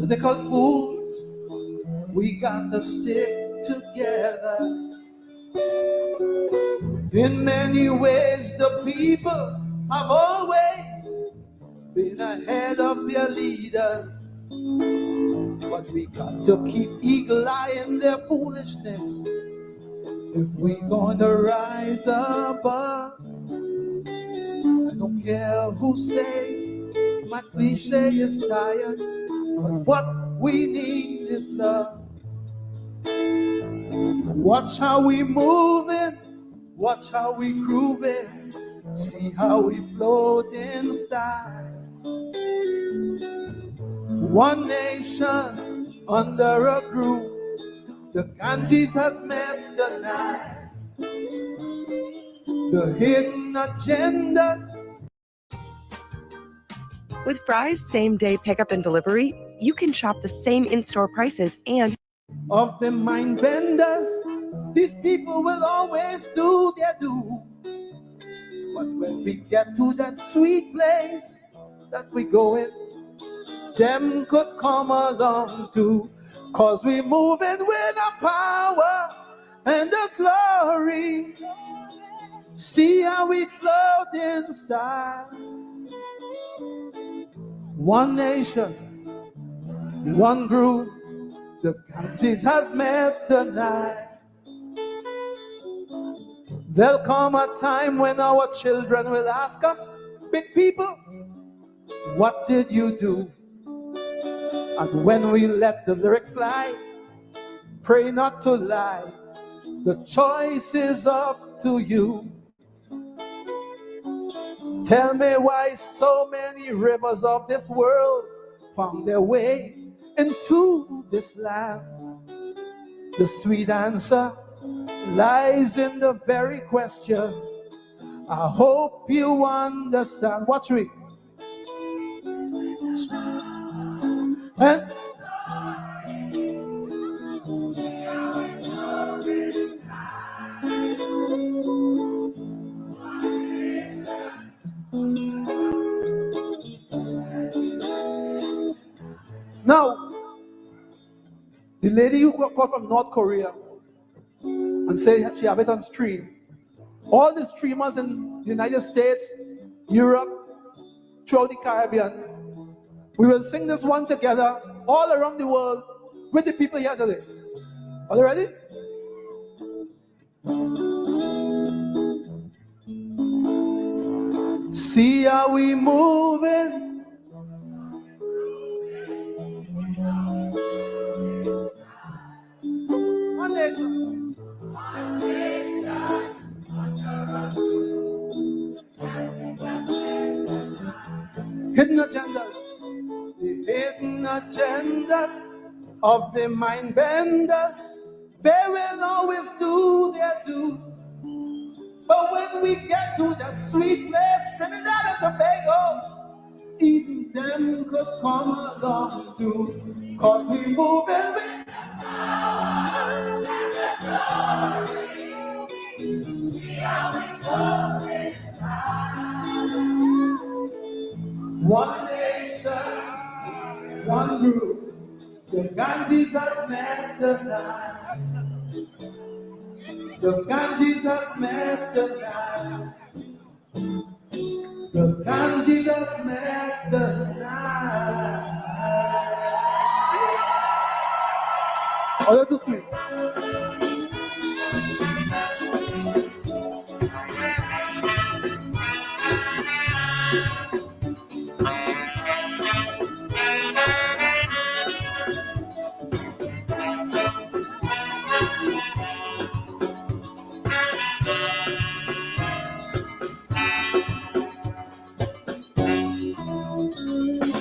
Political fools, we got to stick together. In many ways, the people have always been ahead of their leaders. But we got to keep eagle-eyeing their foolishness if we gonna rise above. I don't care who says my cliche is tired, but what we need is love. Watch how we moving, watch how we grooving, see how we float in style. One nation under a groove, the Ganges has met the Nile. The hidden agendas. With Fry's same-day pickup and delivery, you can shop the same in-store prices and of the mind benders. These people will always do their due. But when we get to that sweet place that we go in, them could come along too. Cause we moving with the power and the glory. See how we float in style. One nation, one group, the Ganges has met tonight. There'll come a time when our children will ask us, big people, what did you do? And when we let the lyric fly, pray not to lie, the choice is up to you. Tell me why so many rivers of this world found their way into this land. The sweet answer lies in the very question. I hope you understand. Watch me. And now, the lady who called from North Korea and said she have it on stream. All the streamers in the United States, Europe, throughout the Caribbean, we will sing this one together all around the world with the people here today. Are you ready? See how we moving. One nation. One nation. Hidden agendas. The hidden agenda of the mind benders. They will always do their due. But when we get to that sweet place, Trinidad and Tobago, even them could come along too. Cause we move with the power and the glory. See how we go inside. One nation, one group. The Ganges has met the Nile. The Ganges has met the Nile. The Ganges has met the Nile. Oh, that's too sweet.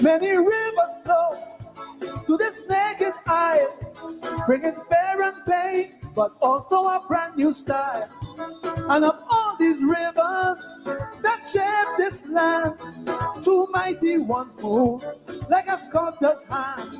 Many rivers flow to this naked eye, bringing fear and pain, but also a brand new style. And of all these rivers that shape this land, two mighty ones move like a sculptor's hand.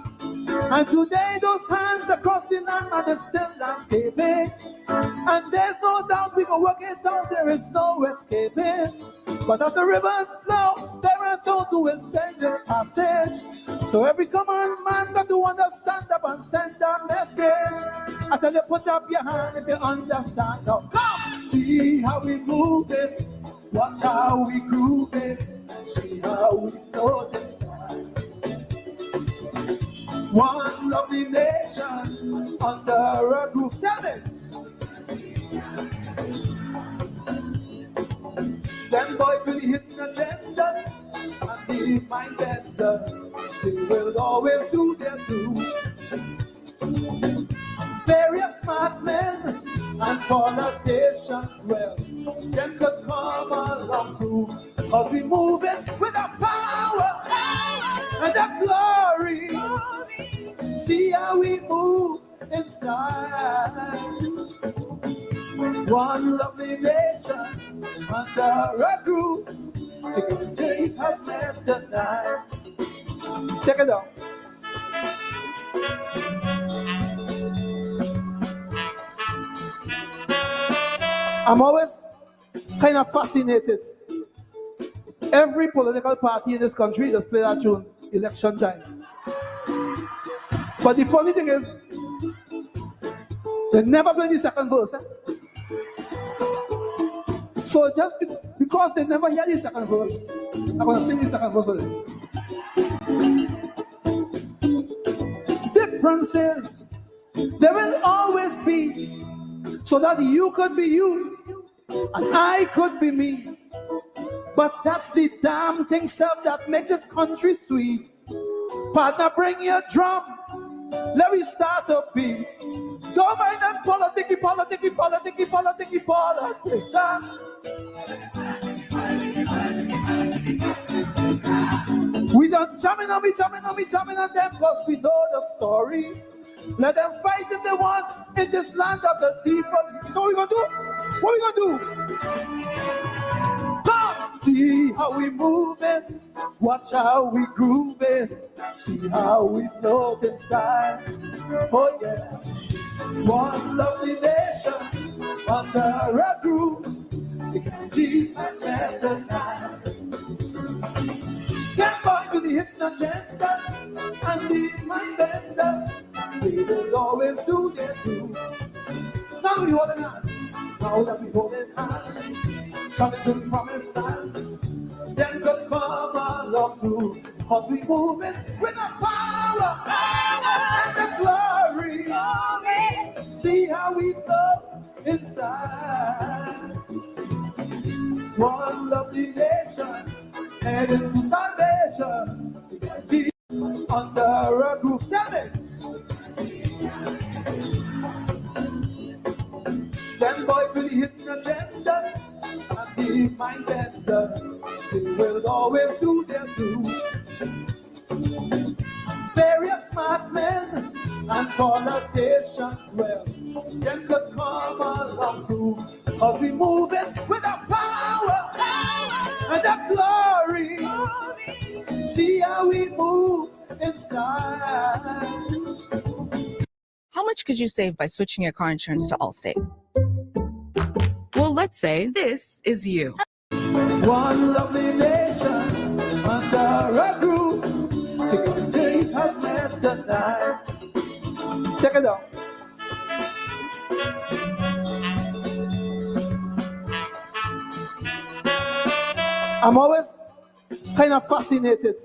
And today those hands across the land are the still landscaping. And there's no doubt we're gonna work it out, there is no escaping. But as the rivers flow, there are those who will send this passage. So every common man got to understand up and send a message. I tell you, put up your hand if you understand. Now come, see how we move it, watch how we groove it, see how we flow this time. One lovely nation under a roof. Tell me. Them boys will hit the agenda and the mind bender. They will always do their do. Various smart men and politicians, well, them could come along too. Cause we move it with a power and a glory. See how we move in style. One lovely nation under a groove. The King James has met the night. Check it out. I'm always kind of fascinated. Every political party in this country just play that tune election time. But the funny thing is, they never play the second verse. So just because they never hear the second verse, I'm going to sing the second verse for them. Differences, there will always be, so that you could be you and I could be me. But that's the damn thing, self, that makes this country sweet. Partner, bring your drum. Let me start a beat. Don't mind them politicky politician. We don't jamming on them because we know the story. Let them fight if they want in this land of the deep. You know what we gonna do? What we gonna do? Come, see how we move it, watch how we groove it, see how we float in style. Oh yeah, one lovely nation under a groove. Jesus met the night. Get back to the hidden agenda and the mind bender. They will always do their do. Now we holding hands, now that we holding hands, trying to the promised land. Them could come along too, cause we moving with the power and the glory. See how we flow inside. One lovely nation, heading to salvation. Jesus under a roof. Tell me. Them boys will hit the agenda and the mind bender. They will always do their do. Various smart men and politicians, well, them could come along too. Cause we move it with a power and a glory. See how we move in style. How much could you save by switching your car insurance to Allstate? Well, let's say this is you. One lovely nation under a groove. The King James has met the night. Check it out. I'm always kind of fascinated.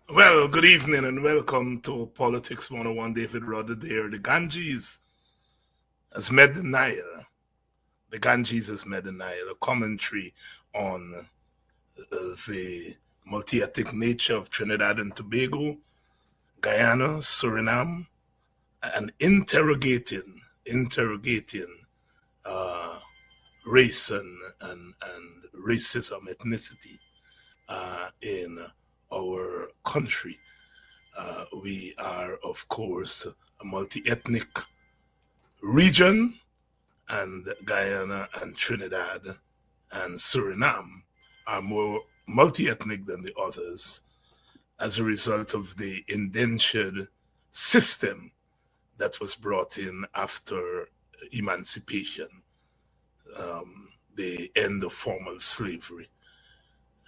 Well, good evening and welcome to Politics 101. David Rudder there. The Ganges has met the Nile. The Ganges has met the Nile. A commentary on the multi-ethnic nature of Trinidad and Tobago, Guyana, Suriname, and interrogating race and racism, ethnicity in our country. We are, of course, a multi-ethnic region, and Guyana and Trinidad and Suriname are more multi-ethnic than the others as a result of the indentured system that was brought in after emancipation, the end of formal slavery.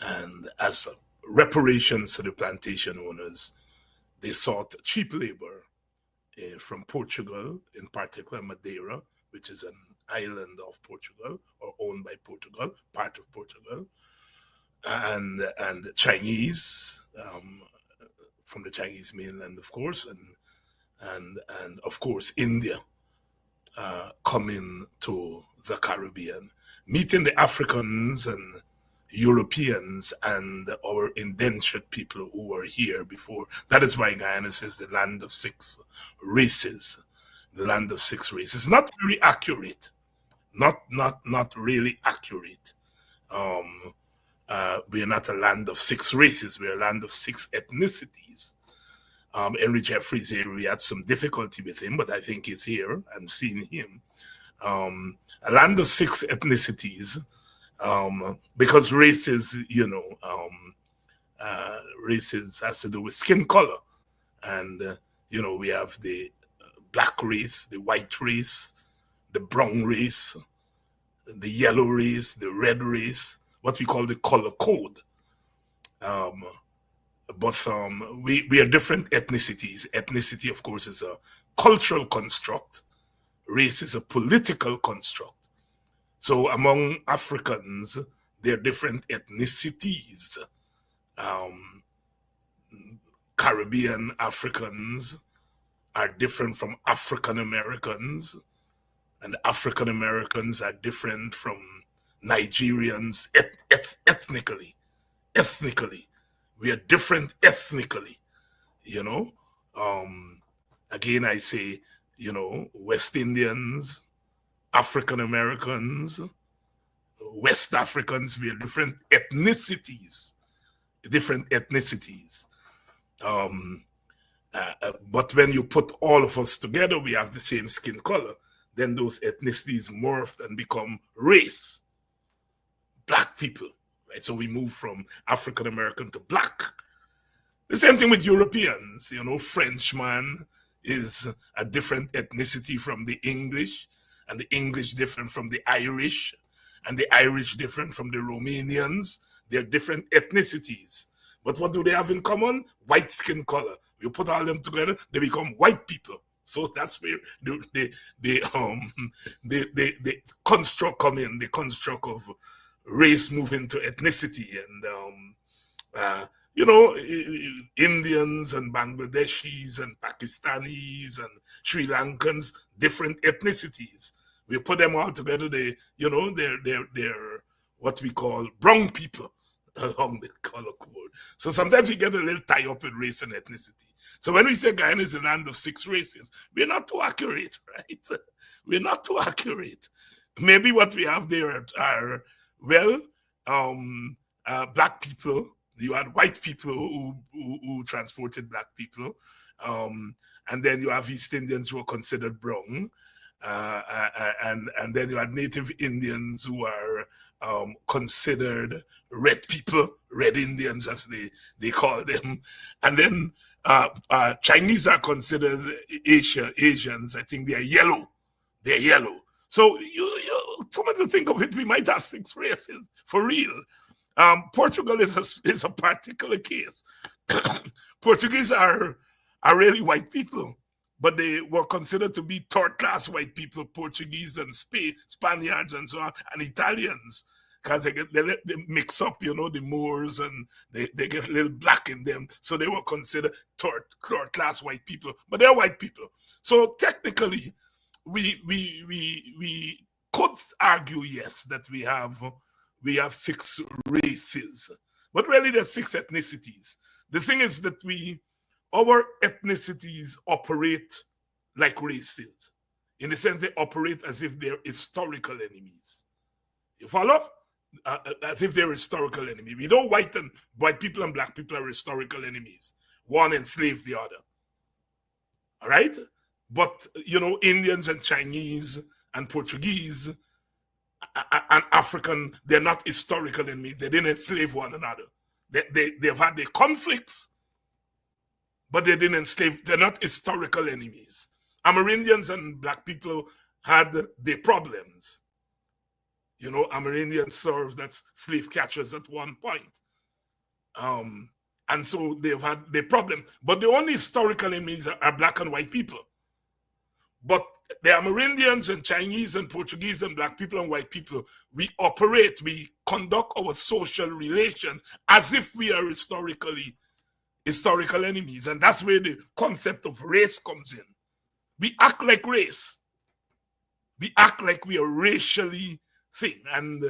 And as reparations to the plantation owners, they sought cheap labor from Portugal, in particular Madeira, which is an island of Portugal or owned by Portugal, part of Portugal, and Chinese, from the Chinese mainland, of course, and of course India, coming to the Caribbean, meeting the Africans and Europeans and our indentured people who were here before. That is why Guyana says the land of six races. The land of six races. Not very accurate. Not really accurate. We are not a land of six races. We are a land of six ethnicities. Henry Jeffreys here, we had some difficulty with him, but I think he's here. I'm seeing him. A land of six ethnicities. Because races, races has to do with skin color. And, we have the black race, the white race, the brown race, the yellow race, the red race, what we call the color code. But we are different ethnicities. Ethnicity, of course, is a cultural construct. Race is a political construct. So among Africans, there are different ethnicities. Caribbean Africans are different from African Americans, and African Americans are different from Nigerians ethnically. Ethnically, we are different ethnically. Again, I say, West Indians, African Americans, West Africans, we are different ethnicities. But when you put all of us together, we have the same skin color. Then those ethnicities morph and become race. Black people, right? So we move from African American to black. The same thing with Europeans. Frenchman is a different ethnicity from the English, and the English different from the Irish, and the Irish different from the Romanians. They're different ethnicities. But what do they have in common? White skin color. You put all them together, they become white people. So that's where the construct come in, the construct of race move into ethnicity. And Indians and Bangladeshis and Pakistanis and Sri Lankans, different ethnicities. We put them all together, they're what we call brown people along the color code. So sometimes we get a little tied up with race and ethnicity. So when we say Guyana is a land of six races, we're not too accurate, right? We're not too accurate. Maybe what we have there are, black people. You had white people who transported black people. And then you have East Indians who are considered brown. And then you had Native Indians who are considered red people, red Indians as they call them. And then Chinese are considered Asians. I think they are yellow. They're yellow. So you come to think of it, we might have six races for real. Portugal is a particular case. Portuguese are really white people, but they were considered to be third-class white people, Portuguese and Spaniards and so on, and Italians, because they mix up, the Moors, and they get a little black in them, so they were considered third-class white people, but they're white people. So technically, we could argue, yes, that we have six races, but really there's six ethnicities. The thing is that our ethnicities operate like races, in the sense they operate as if they're historical enemies. You follow? As if they're historical enemies. We know white people and black people are historical enemies. one enslaved the other. All right? But, Indians and Chinese and Portuguese and African, they're not historical enemies. They didn't enslave one another. They've had their conflicts, but they didn't enslave. They're not historical enemies. Amerindians and black people had their problems. Amerindians served as slave catchers at one point. And so they've had their problem. But the only historical enemies are black and white people. But the Amerindians and Chinese and Portuguese and black people and white people, we conduct our social relations as if we are historical enemies. And that's where the concept of race comes in. We act like race. We act like we are racially thing. And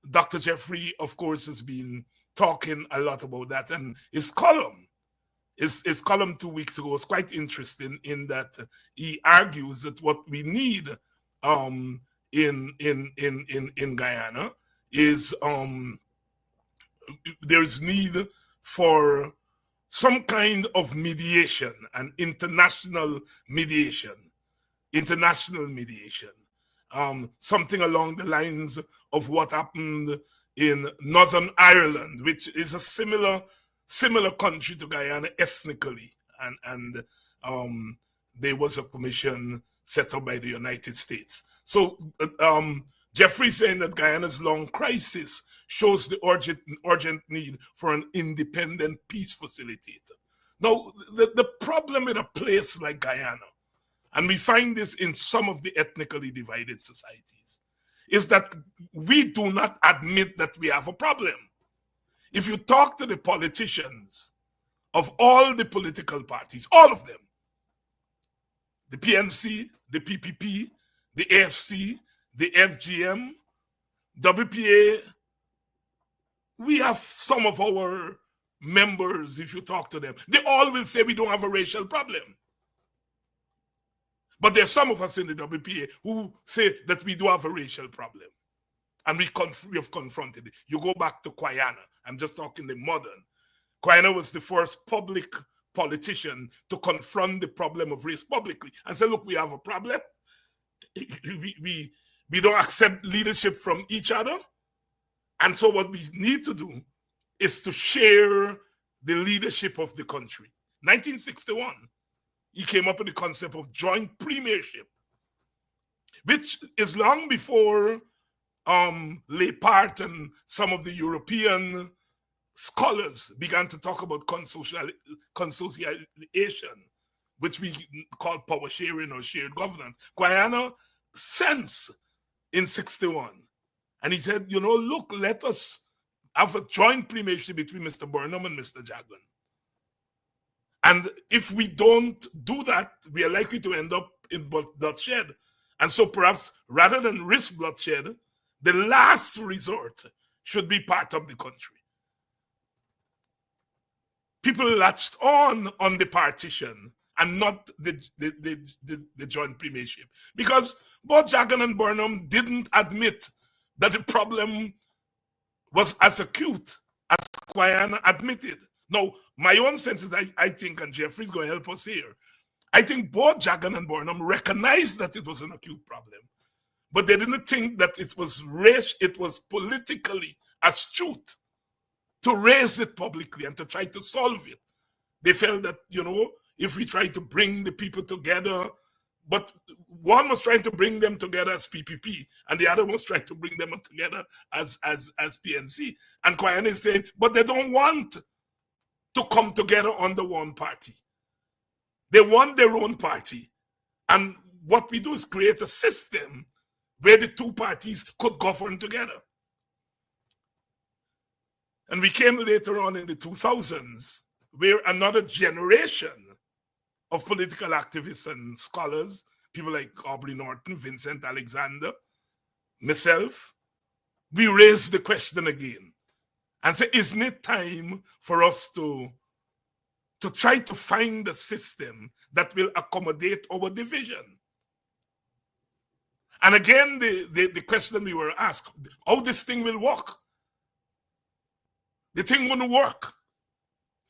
Dr. Jeffrey, of course, has been talking a lot about that. And his column 2 weeks ago was quite interesting in that he argues that what we need in Guyana is there's need for some kind of mediation and international mediation, something along the lines of what happened in Northern Ireland, which is a similar country to Guyana ethnically, and there was a commission set up by the United States. So Jeffrey's saying that Guyana's long crisis shows the urgent need for an independent peace facilitator. Now, the problem with a place like Guyana, and we find this in some of the ethnically divided societies, is that we do not admit that we have a problem. If you talk to the politicians of all the political parties, all of them, the PNC, the PPP, the AFC, the FGM, WPA, we have some of our members, if you talk to them, they all will say we don't have a racial problem. But there's some of us in the WPA who say that we do have a racial problem. And we have confronted it. You go back to Quayana. I'm just talking the modern. Quayana was the first public politician to confront the problem of race publicly and say, look, we have a problem. We don't accept leadership from each other. And so what we need to do is to share the leadership of the country. 1961, he came up with the concept of joint premiership, which is long before Lepart and some of the European scholars began to talk about consociation, which we call power sharing or shared governance. Quayana sensed in 61. And he said, look, let us have a joint premiership between Mr. Burnham and Mr. Jagan. And if we don't do that, we are likely to end up in bloodshed. And so perhaps rather than risk bloodshed, the last resort should be part of the country. People latched on the partition and not the joint premiership, because both Jagan and Burnham didn't admit that the problem was as acute as Quayana admitted. Now, my own sense is I think, and Jeffrey's going to help us here, I think both Jagan and Burnham recognized that it was an acute problem, but they didn't think that it was politically astute to raise it publicly and to try to solve it. They felt that, if we try to bring the people together, but one was trying to bring them together as PPP, and the other was trying to bring them together as PNC. And Quayana is saying, but they don't want to come together under one party. They want their own party. And what we do is create a system where the two parties could govern together. And we came later on in the 2000s, where another generation of political activists and scholars, people like Aubrey Norton, Vincent Alexander, myself, we raised the question again and say, isn't it time for us to try to find a system that will accommodate our division? And again, the question we were asked, how this thing will work? The thing wouldn't work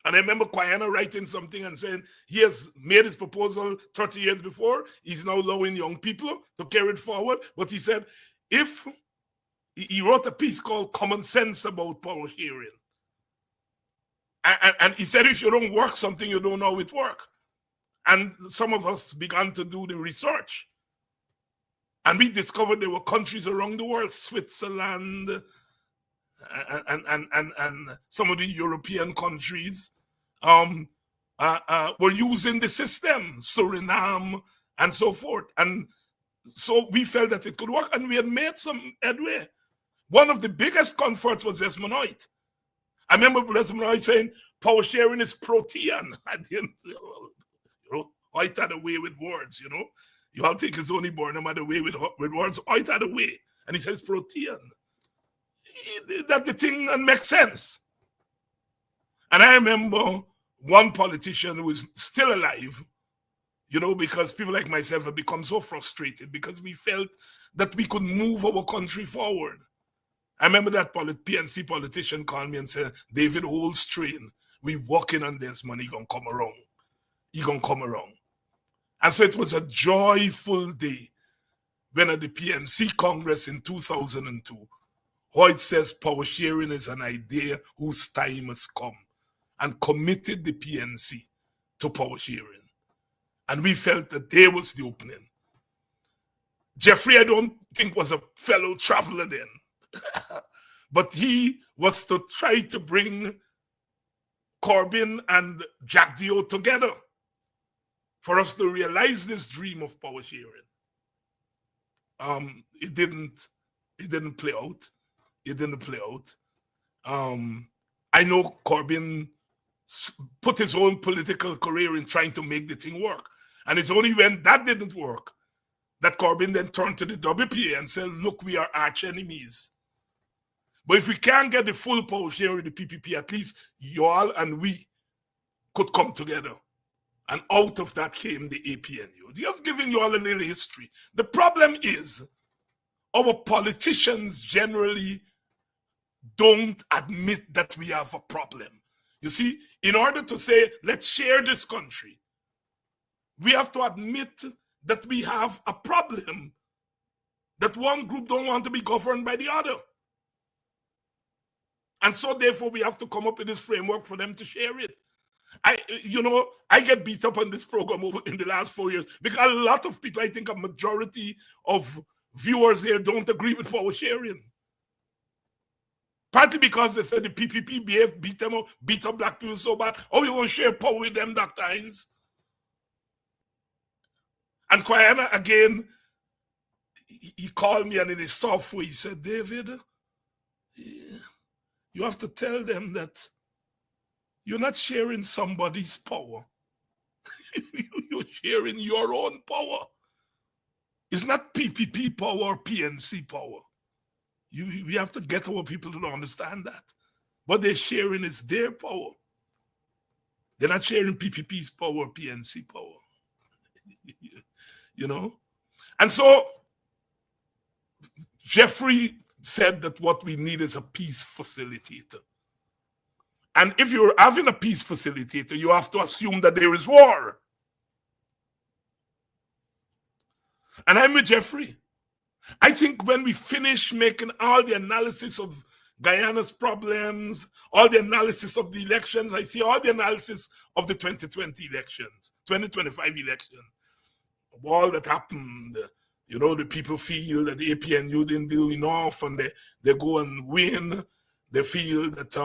And I remember Quayana writing something and saying he has made his proposal 30 years before. He's now allowing young people to carry it forward. But he said, if he wrote a piece called Common Sense about power sharing. And he said, if you don't work something, you don't know how it works. And some of us began to do the research. And we discovered there were countries around the world, Switzerland, and some of the European countries were using the system, Suriname and so forth. And so we felt that it could work, and we had made some headway. One of the biggest comforts was Desmond Hoyt. I remember Desmond Hoyt saying, power sharing is protean. I didn't, Hoyt had a way with words, You all think he's only born, no matter way with words. Hoyt had a way. And he says protean. That the thing makes sense. And I remember one politician who was still alive, because people like myself have become so frustrated because we felt that we could move our country forward. I remember that PNC politician called me and said, David, hold strain. We working on this, man. He gonna come around. He gonna come around. And so it was a joyful day when at the PNC Congress in 2002, Hoyt says power sharing is an idea whose time has come, and committed the PNC to power sharing. And we felt that there was the opening. Jeffrey, I don't think, was a fellow traveler then, but he was to try to bring Corbyn and Jack Dio together for us to realize this dream of power sharing. It didn't play out. It didn't play out. I know Corbyn put his own political career in trying to make the thing work. And it's only when that didn't work that Corbyn then turned to the WPA and said, look, we are arch enemies. But if we can't get the full power sharing with the PPP, at least y'all and we could come together. And out of that came the APNU. Just giving you all a little history. The problem is our politicians generally don't admit that we have a problem. You see, in order to say, let's share this country, we have to admit that we have a problem, that one group don't want to be governed by the other. And so therefore we have to come up with this framework for them to share it. I get beat up on this program over in the last 4 years because a lot of people, I think a majority of viewers here don't agree with power sharing. Partly because they said the PPP beat up black people so bad. Oh, you want to share power with them, Dr. Hines? And Quayana, again, he called me and in his soft way, he said, David, you have to tell them that you're not sharing somebody's power. You're sharing your own power. It's not PPP power or PNC power. We have to get our people to understand that. What they're sharing is their power. They're not sharing PPP's power or PNC power. And so Jeffrey said that what we need is a peace facilitator. And if you're having a peace facilitator, you have to assume that there is war. And I'm with Jeffrey. I think when we finish making all the analysis of Guyana's problems, all the analysis of the elections, I see all the analysis of the 2020 elections, 2025 elections, all that happened. The people feel that the APNU didn't do enough and they go and win. They feel that,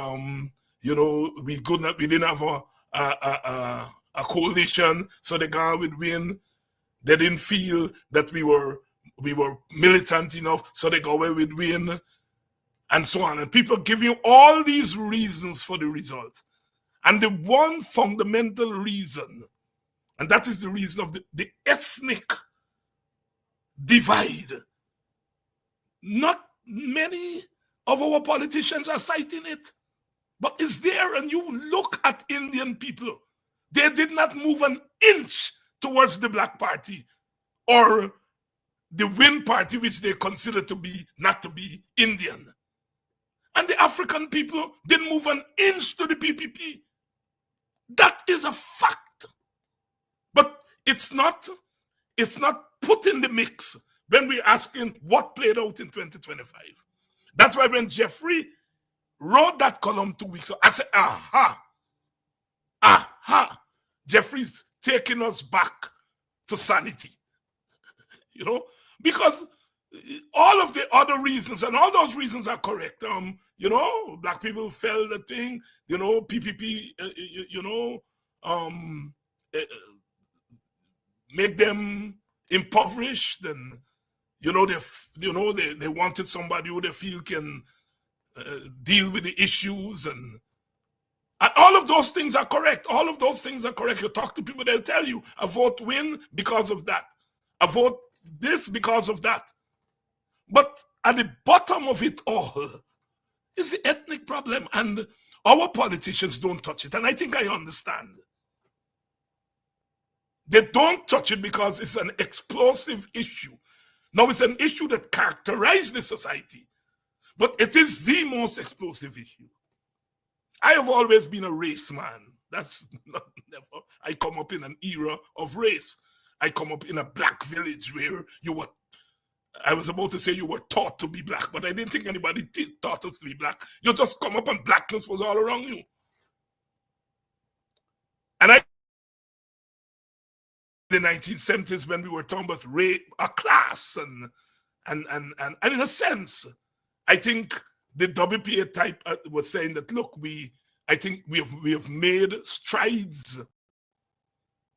we didn't have a coalition, so the guy would win. They didn't feel that we were militant enough, so they go away with win, and so on. And people give you all these reasons for the result. And the one fundamental reason, and that is the reason of the ethnic divide. Not many of our politicians are citing it, but it's there. And you look at Indian people, they did not move an inch towards the Black Party or the Win Party, which they consider to be not to be Indian. And the African people didn't move an inch to the PPP. That is a fact. But it's not put in the mix when we're asking what played out in 2025. That's why when Jeffrey wrote that column 2 weeks ago, I said, aha, Jeffrey's taking us back to sanity. You know, because all of the other reasons, and all those reasons are correct. You know, black people felt the thing, you know, PPP, make them impoverished, and they wanted somebody who they feel can deal with the issues, and all of those things are correct. All of those things are correct. You talk to people, they'll tell you a vote win because of that, a vote this because of that. But at the bottom of it all is the ethnic problem, and our politicians don't touch it. And I think I understand. They don't touch it because it's an explosive issue. Now, it's an issue that characterizes the society, but it is the most explosive issue. I have always been a race man. That's not never. I come up in an era of race. I come up in a black village where I was about to say you were taught to be black, but I didn't think anybody taught us to be black. You just come up and blackness was all around you. And in the 1970s, when we were talking about a class, and in a sense, I think the WPA type was saying that, look, I think we have made strides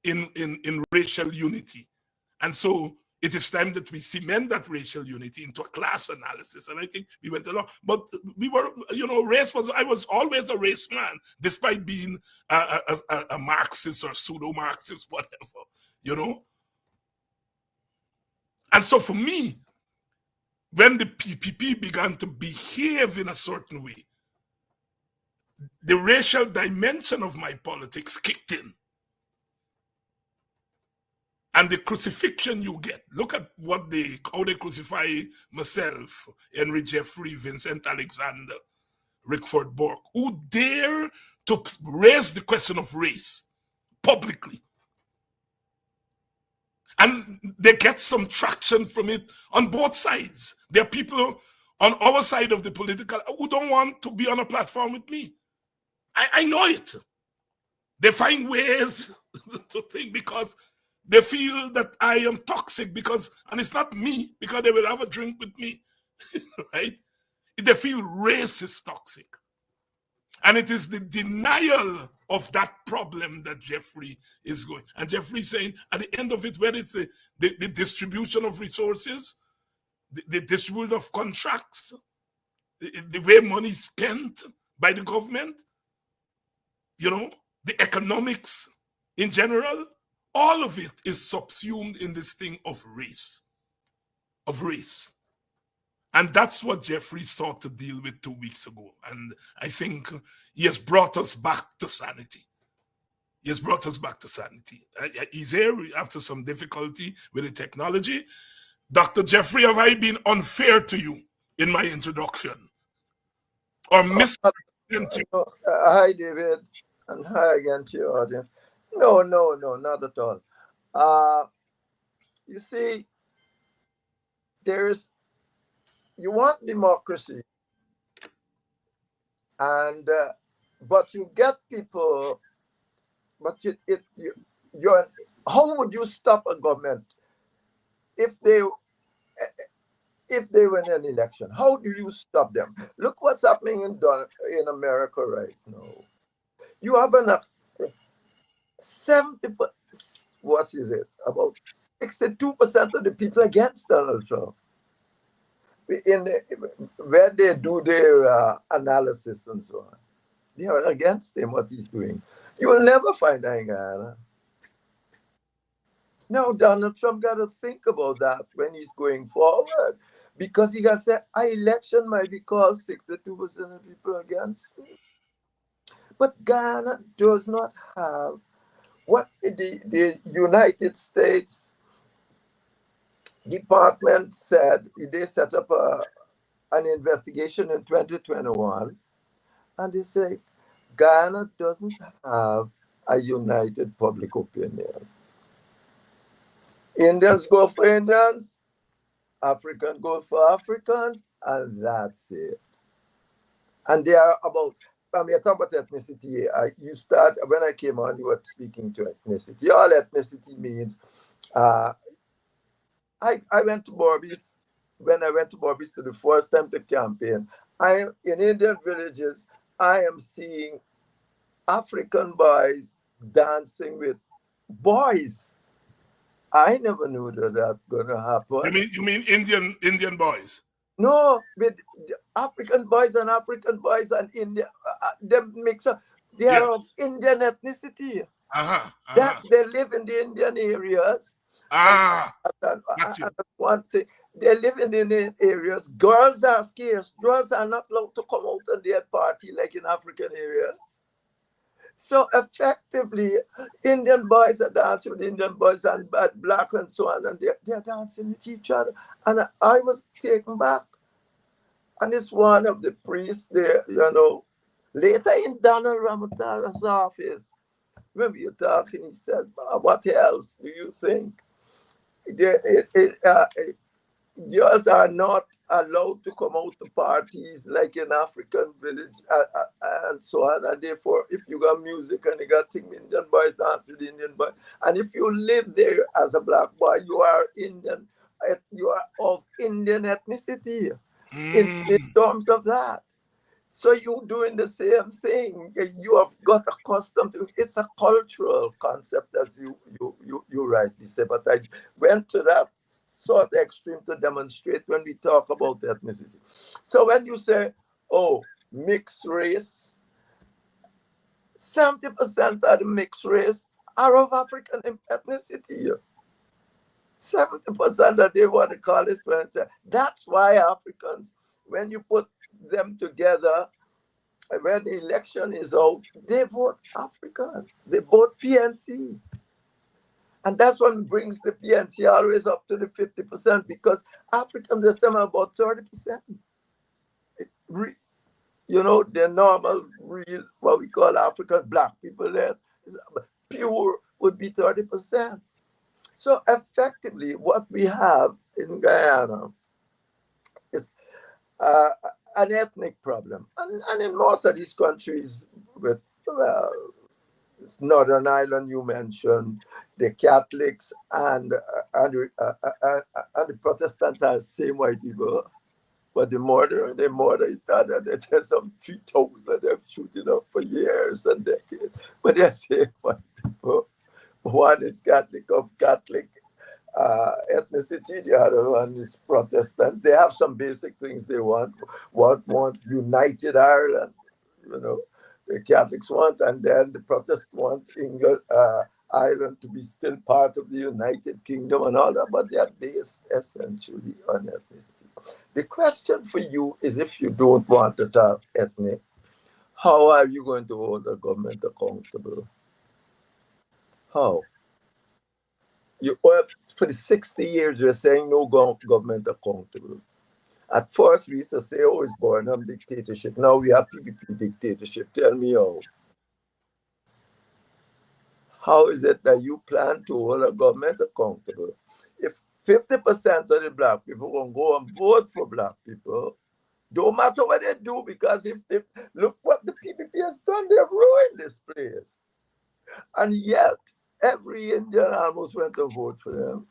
in racial unity, and so it is time that we cement that racial unity into a class analysis. And I think we went along, but we were, I was always a race man, despite being a Marxist or pseudo-Marxist, whatever, And so for me, when the PPP began to behave in a certain way, the racial dimension of my politics kicked in. And the crucifixion you get, look at how they crucify myself, Henry Jeffrey, Vincent Alexander, Rickford Burke, who dare to raise the question of race publicly. And they get some traction from it on both sides. There are people on our side of the political who don't want to be on a platform with me. I know it. They find ways to think because they feel that I am toxic and it's not me, because they will have a drink with me, right? They feel race is toxic. And it is the denial of that problem that Jeffrey is going. And Jeffrey is saying at the end of it, whether it's the distribution of resources, the distribution of contracts, the way money is spent by the government, the economics in general, all of it is subsumed in this thing of race. And that's what Jeffrey sought to deal with 2 weeks ago. And I think he has brought us back to sanity. He's here after some difficulty with the technology. Dr. Jeffrey, have I been unfair to you in my introduction? Or misrepresented you? Hi, David, and hi again to your audience. No, not at all. You see, you want democracy, and but you get people, but how would you stop a government if they win an election? How do you stop them? Look what's happening in America right now. You have enough 70, what is it? About 62% of the people against Donald Trump. When they do their analysis and so on, they are against him, what he's doing. You will never find that in Guyana. Now, Donald Trump got to think about that when he's going forward, because he got to say, our election might be called 62% of people against me. But Guyana does not have what the United States Department said. They set up an investigation in 2021, and they say Guyana doesn't have a united public opinion. Indians go for Indians, Africans go for Africans, and that's it. And they are about, I mean, I talk about ethnicity. You start, when I came on, you were speaking to ethnicity. All ethnicity means, I went to Borbis. When I went to Borbis for the first time to campaign, in Indian villages, I am seeing African boys dancing with boys. I never knew that gonna happen. You mean Indian boys? No, with African boys and India, they mix up. They are of Indian ethnicity. They live in the Indian areas. That's one thing. They live in the Indian areas. Girls are scarce. Girls are not allowed to come out and their party like in African areas. So effectively, Indian boys are dancing with Indian boys and black and so on, and they're dancing with each other. And I was taken back. And it's one of the priests there, later in Donald Ramatala's office, when we were talking, he said, what else do you think? Girls are not allowed to come out to parties like in African village and so on. And therefore, if you got music and you got Indian boys dance with Indian boys, and if you live there as a black boy, you are Indian, you are of Indian ethnicity in terms of that. So you're doing the same thing. You have got accustomed to it. It's a cultural concept, as you rightly say. But I went to that sort of extreme to demonstrate when we talk about ethnicity. So when you say, oh, mixed race, 70% of the mixed race are of African ethnicity. 70% that they want to call this. That's why Africans, when you put them together, when the election is out, they vote African. They vote PNC. And that's what brings the PNC always up to the 50%, because Africans are somewhere about 30%. The normal, real, what we call African black people there, pure would be 30%. So effectively, what we have in Guyana is an ethnic problem. And in most of these countries, with this Northern Ireland you mentioned, the Catholics and the Protestants are the same white people. But they murder each other. There's some 3,000 they've shooting up for years and decades. But they're same white people. One is Catholic of Catholic ethnicity, the other one is Protestant. They have some basic things they want united Ireland, the Catholics want, and then the Protestants want Ireland to be still part of the United Kingdom and all that, but they are based essentially on ethnicity. The question for you is, if you don't want to talk ethnic, how are you going to hold the government accountable? How? For the 60 years, you're saying no government accountable. At first, we used to say, oh, it's Burnham dictatorship. Now we have PPP dictatorship. Tell me how. How is it that you plan to hold a government accountable? If 50% of the black people will go and vote for black people, don't matter what they do, because if they look what the PPP has done, they've ruined this place. And yet, every Indian almost went to vote for them.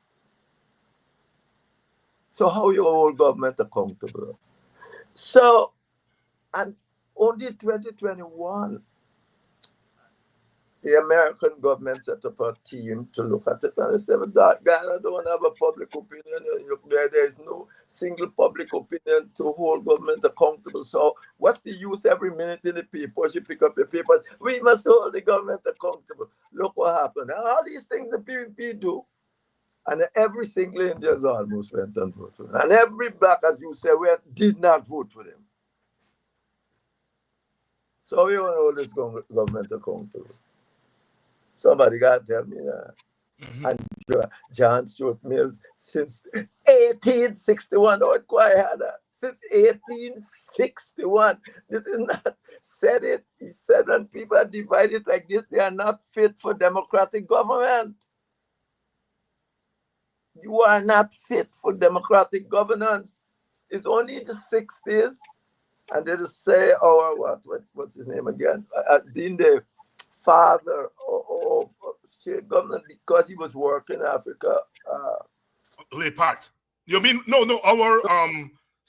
So how you hold government accountable? So, and only 2021, the American government set up a team to look at it, and they said, Ghana don't have a public opinion. There is no single public opinion to hold government accountable. So what's the use every minute in the papers? You pick up your papers, we must hold the government accountable. Look what happened. And all these things the PPP do. And every single Indian almost went and voted for them. And every black, as you say, did not vote for them. So we want to hold this government accountable. Somebody got to tell me that. And John Stuart Mills, since 1861, quite had that. since 1861. This is not said it. He said when people are divided like this, they are not fit for democratic government. You are not fit for democratic governance. It's only the 60s, and they just say, what's his name again? Being the father of state government because he was working in Africa. Leipart. You mean our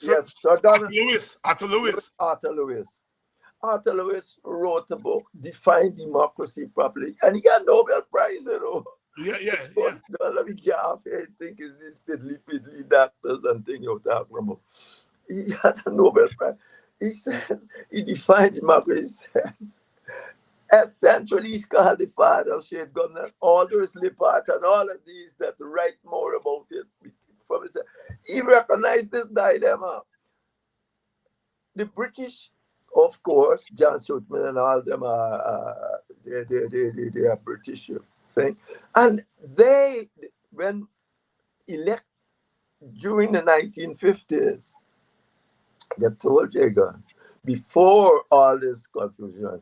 yes, Arthur Lewis. Arthur Lewis wrote a book, Define Democracy Properly, and he got Nobel Prize, you know. Yeah. Let me get off here. I think it's these piddly doctors and things you're talking about. He got a Nobel Prize. He says, he defined democracy. He says, essentially, he's called the father of state government. Aldous Leipart and all of these that write more about it. He recognized this dilemma. The British, of course, John Shultman and all them are they are British thing, and they when elect during the 1950s, they told Jagan before all this confusion,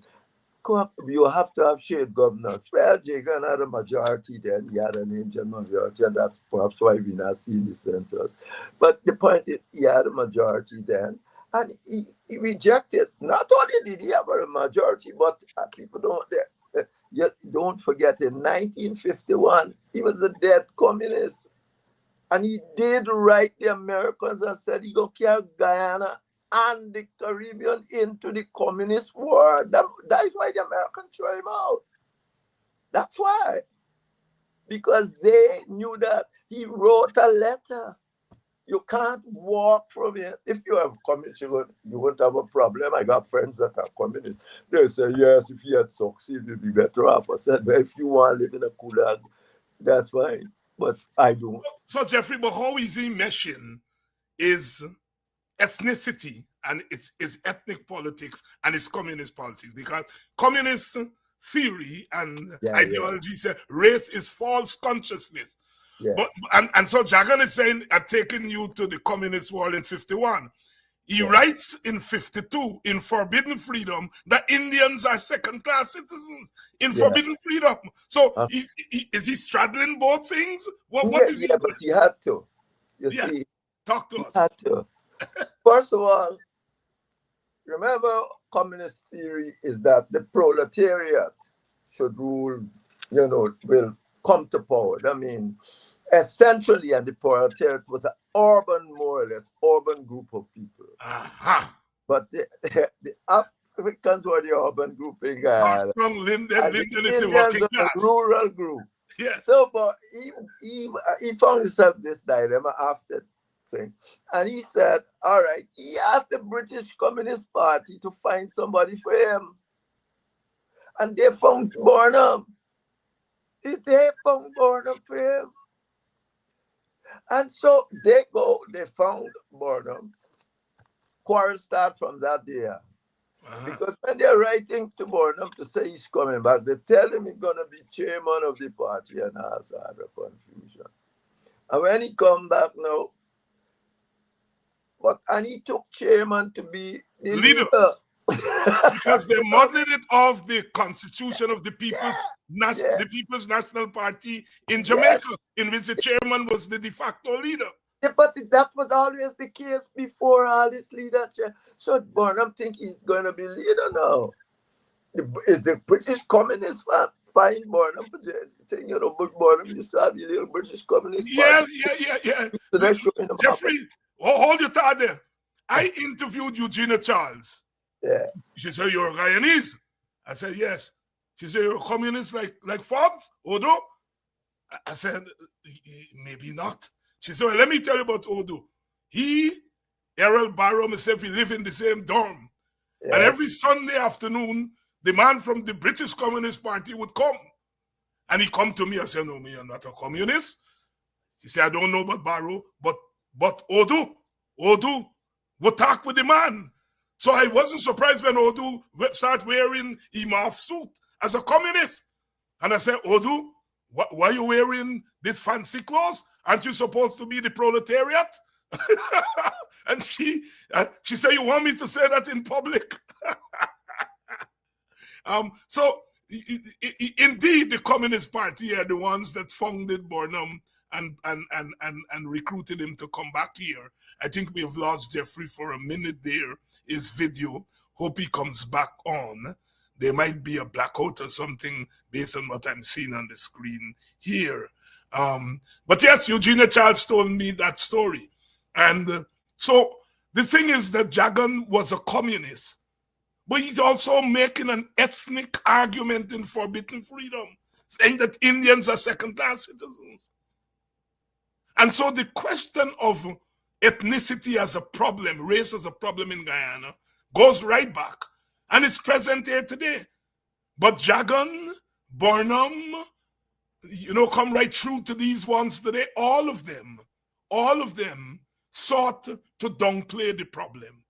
you have to have shared governance. Well, Jagan had a majority then, he had an Indian majority, and that's perhaps why we're not seeing the census. But the point is, he had a majority then, and he rejected. Not only did he have a majority, but people don't forget, in 1951, he was a dead communist. And he did write the Americans and said he going to carry Guyana and the Caribbean into the communist war. That is why the Americans threw him out. That's why. Because they knew that he wrote a letter. You can't walk from it. If you have communist, you won't have a problem. I got friends that are communists. They say, yes, if he had succeeded, you'd be better off. I said, but if you want to live in a gulag, that's fine. But I don't. So, Jeffrey, but how is he meshing is ethnicity and it's ethnic politics and it's communist politics? Because communist theory and ideology say race is false consciousness. Yeah. But and so Jagan is saying, taking you to the communist world in 51. He writes in 52 in Forbidden Freedom that Indians are second-class citizens in Forbidden Freedom. So is he straddling both things? What is he doing? But he had to. You see, talk to us. He had to. First of all, remember, communist theory is that the proletariat should rule, will come to power. I mean, essentially, and the proletariat was an urban, more or less, urban group of people. But the Africans were the urban group in Ghana. Linden is the working class. A rural group. Yes. So, but he found himself this dilemma after thing. And he said, all right, he asked the British Communist Party to find somebody for him. And they found Burnham. They found Burnham for him. And so they found Burnham. Quarrel start from that day. Because when they're writing to Burnham to say he's coming back, they tell him he's going to be chairman of the party and has other confusion. And when he come back now, and he took chairman to be the leader. Because they modeled it off the constitution of the People's National Party in Jamaica, in which the chairman was the de facto leader. Yeah, but that was always the case before all this leadership. So Burnham think he's going to be leader now. Is the British Communist find Burnham? But Burnham used to have the little British Communist Party. Yeah. Jeffrey, hold your thought there. I interviewed Eugenia Charles. Yeah. She said, you're a Guyanese. I said, yes. She said, you're a communist like Forbes, Odo? I said, maybe not. She said, well, let me tell you about Odo. Errol Barrow, myself, we live in the same dorm. Yeah. And every Sunday afternoon, the man from the British Communist Party would come. And he come to me. I said, no, me, I'm not a communist. He said, I don't know about Barrow, but Odo would talk with the man. So I wasn't surprised when Odu started wearing a mouth suit as a communist. And I said, Odu, why are you wearing this fancy clothes? Aren't you supposed to be the proletariat? And she said, "You want me to say that in public?" So indeed, the Communist Party are the ones that founded Burnham and recruited him to come back here. I think we have lost Jeffrey for a minute there. His video. Hope he comes back on. There might be a blackout or something based on what I'm seeing on the screen here. But yes, Eugenia Charles told me that story. And so the thing is that Jagan was a communist, but he's also making an ethnic argument in Forbidden Freedom, saying that Indians are second-class citizens. And so the question of ethnicity as a problem, race as a problem in Guyana, goes right back. And it's present here today. But Jagan, Burnham, come right through to these ones today. All of them sought to downplay the problem.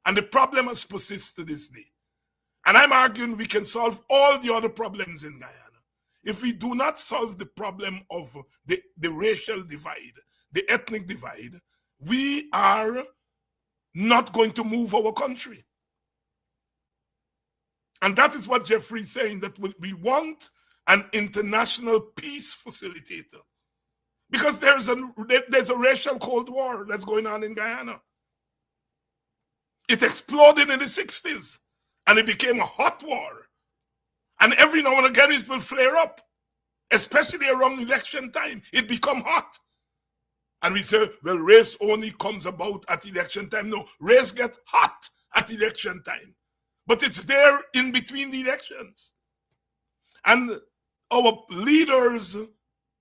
And the problem has persisted to this day. And I'm arguing we can solve all the other problems in Guyana. If we do not solve the problem of the racial divide, the ethnic divide, we are not going to move our country. And that is what Jeffrey is saying, that we want an international peace facilitator. Because there's a racial Cold War that's going on in Guyana. It exploded in the 60s, and it became a hot war. And every now and again it will flare up, especially around election time. It become hot. And we say, well, race only comes about at election time. No, race gets hot at election time. But it's there in between the elections. And our leaders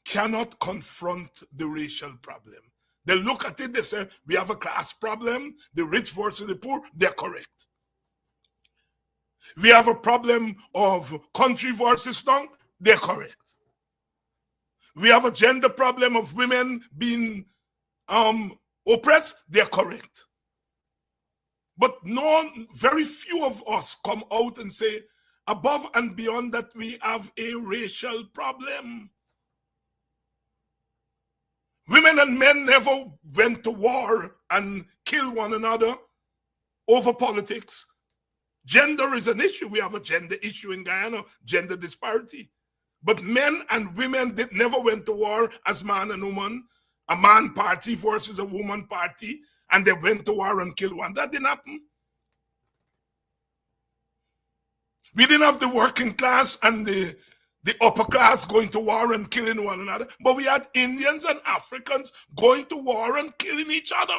cannot confront the racial problem. They look at it, they say, we have a class problem, the rich versus the poor, they're correct. We have a problem of country versus tongue, they're correct. We have a gender problem of women being oppressed, they're correct. But very few of us come out and say, above and beyond that, we have a racial problem. Women and men never went to war and killed one another over politics. Gender is an issue. We have a gender issue in Guyana, gender disparity. But men and women never went to war as man and woman, a man party versus a woman party, and they went to war and killed one. That didn't happen. We didn't have the working class and the upper class going to war and killing one another, but we had Indians and Africans going to war and killing each other.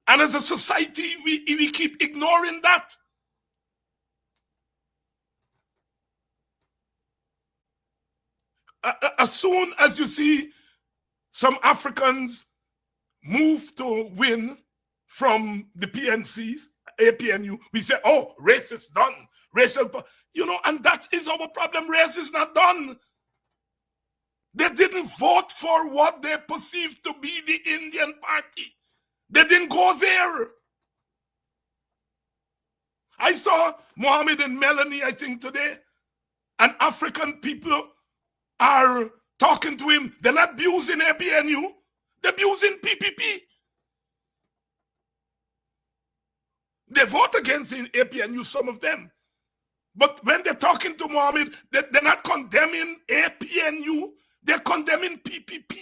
And as a society, we keep ignoring that. As soon as you see some Africans move to win from the PNCs, APNU, we say, oh, race is done. Racial, and that is our problem. Race is not done. They didn't vote for what they perceived to be the Indian party. They didn't go there. I saw Mohammed and Melanie, I think, today, and African people are talking to him. They're not abusing APNU. They're abusing PPP. They vote against APNU, some of them. But when they're talking to Mohammed, they're not condemning APNU, they're condemning PPP.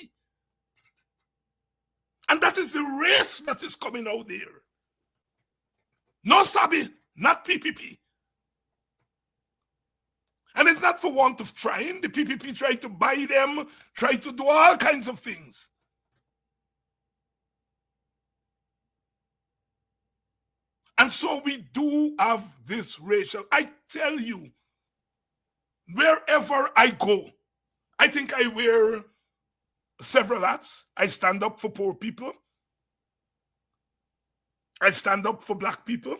And that is the race that is coming out there. No Sabi, not PPP. And it's not for want of trying. The PPP try to buy them, try to do all kinds of things. And so we do have this racial, I tell you, wherever I go, I think I wear several hats. I stand up for poor people. I stand up for black people.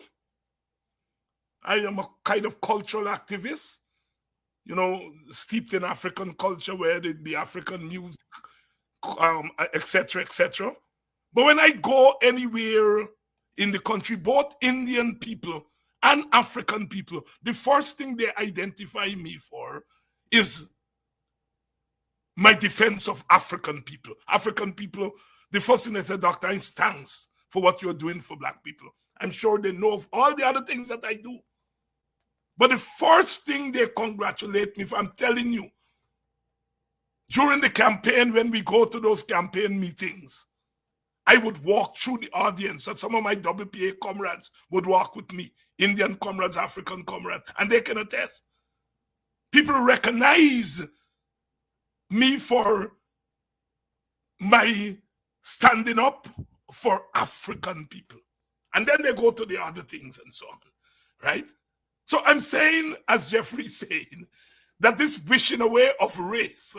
I am a kind of cultural activist, steeped in African culture, where it be African music, etc., etc. But when I go anywhere in the country, both Indian people and African people, the first thing they identify me for is my defense of African people. African people the first thing they said, Dr. Hines, thanks for what you're doing for black people. I'm sure they know of all the other things that I do. But the first thing they congratulate me for, I'm telling you, during the campaign, when we go to those campaign meetings, I would walk through the audience, and some of my WPA comrades would walk with me, Indian comrades, African comrades, and they can attest. People recognize me for my standing up for African people. And then they go to the other things and so on, right? So I'm saying, as Jeffrey's saying, that this wishing away of race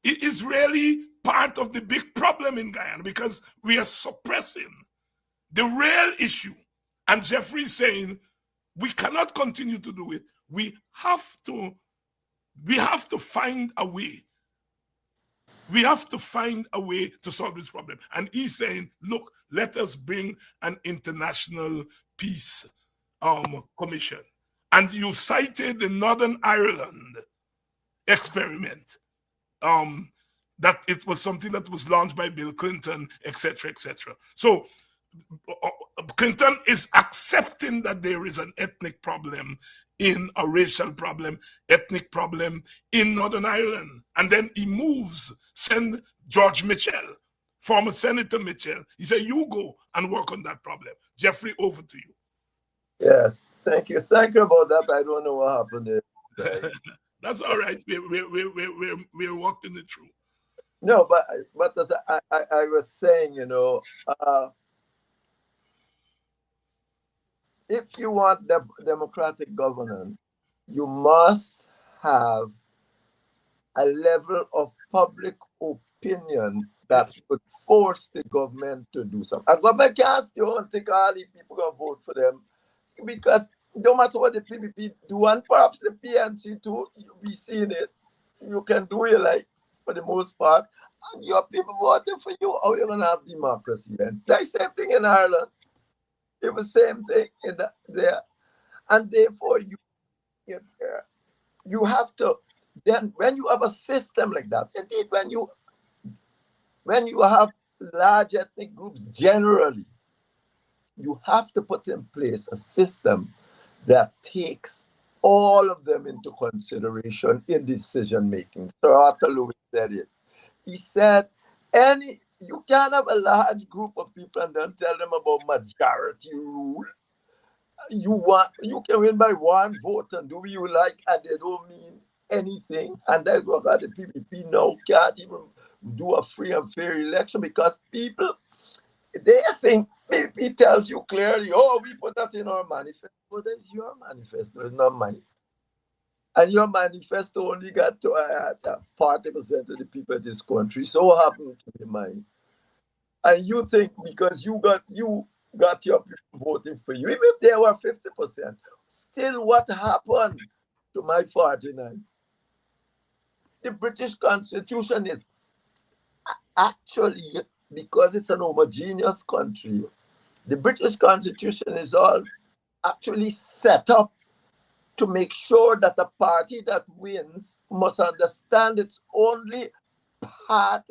is really part of the big problem in Guyana, because we are suppressing the real issue. And Jeffrey's saying we cannot continue to do it. We have to find a way. We have to find a way to solve this problem. And he's saying, look, let us bring an international peace commission. And you cited the Northern Ireland experiment, that it was something that was launched by Bill Clinton, etc., etc. So Clinton is accepting that there is an ethnic problem, in a racial problem, ethnic problem in Northern Ireland. And then he moves, send George Mitchell, former Senator Mitchell. He said, you go and work on that problem. Jeffrey, over to you. Yes, thank you. Thank you about that. I don't know what happened there. That's all right. We're walking it through. No, but as I was saying, you know, if you want democratic governance, you must have a level of public opinion that would force the government to do something. A government can't still think all the people going to vote for them, because no matter what the PPP do, and perhaps the PNC too, you'll be seeing it. You can do it like, for the most part, and your people voting for you. How are you going to have democracy then? The same thing in Ireland. It was the same thing in there. And therefore, you have to, then when you have a system like that, indeed, when you have large ethnic groups generally, you have to put in place a system that takes all of them into consideration in decision making. Sir Arthur Lewis said it. He said, you can't have a large group of people and then tell them about majority rule. You can win by one vote and do what you like, and they don't mean anything. And that's what the PPP now can't even do a free and fair election, because people, they think PPP tells you clearly, oh, we put that in our manifesto. But that's your manifesto, it's not mine. And your manifesto only got to 40% of the people in this country. So what happened to the mine? And you think because you got your people voting for you, even if they were 50%, still what happened to my 49? The British Constitution is actually, because it's an homogeneous country, the British Constitution is all actually set up to make sure that the party that wins must understand it's only part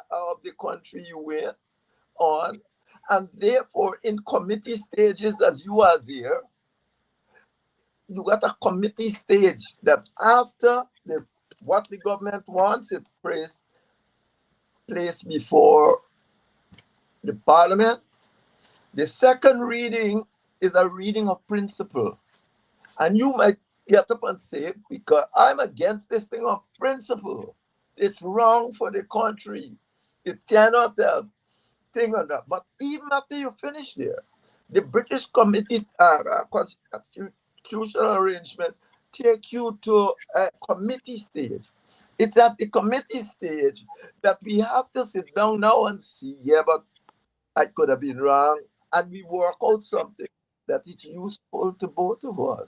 of the country you win on. And therefore, in committee stages, as you are there, you got a committee stage that after what the government wants, it placed before the parliament. The second reading is a reading of principle. And you might get up and say, because I'm against this thing of principle. It's wrong for the country. It cannot thing on that. But even after you finish there, the British committee constitutional arrangements take you to a committee stage. It's at the committee stage that we have to sit down now and see, yeah, but I could have been wrong. And we work out something that is useful to both of us.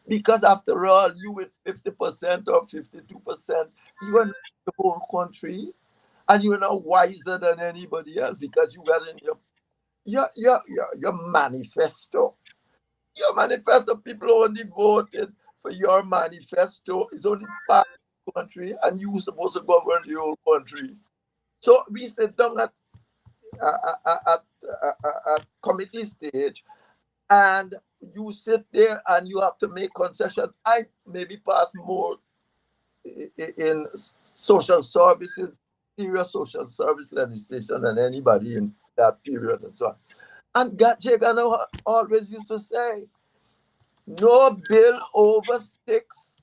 Because after all, you with 50% or 52%, you are not the whole country, and you are not wiser than anybody else because you got in your manifesto. Your manifesto, people only voted for your manifesto. It's only part of the country, and you're supposed to govern the whole country. So we sit down at committee stage, and you sit there and you have to make concessions. I maybe pass more in social services, serious social service legislation than anybody in that period and so on. And Jay Gano always used to say, no bill over 6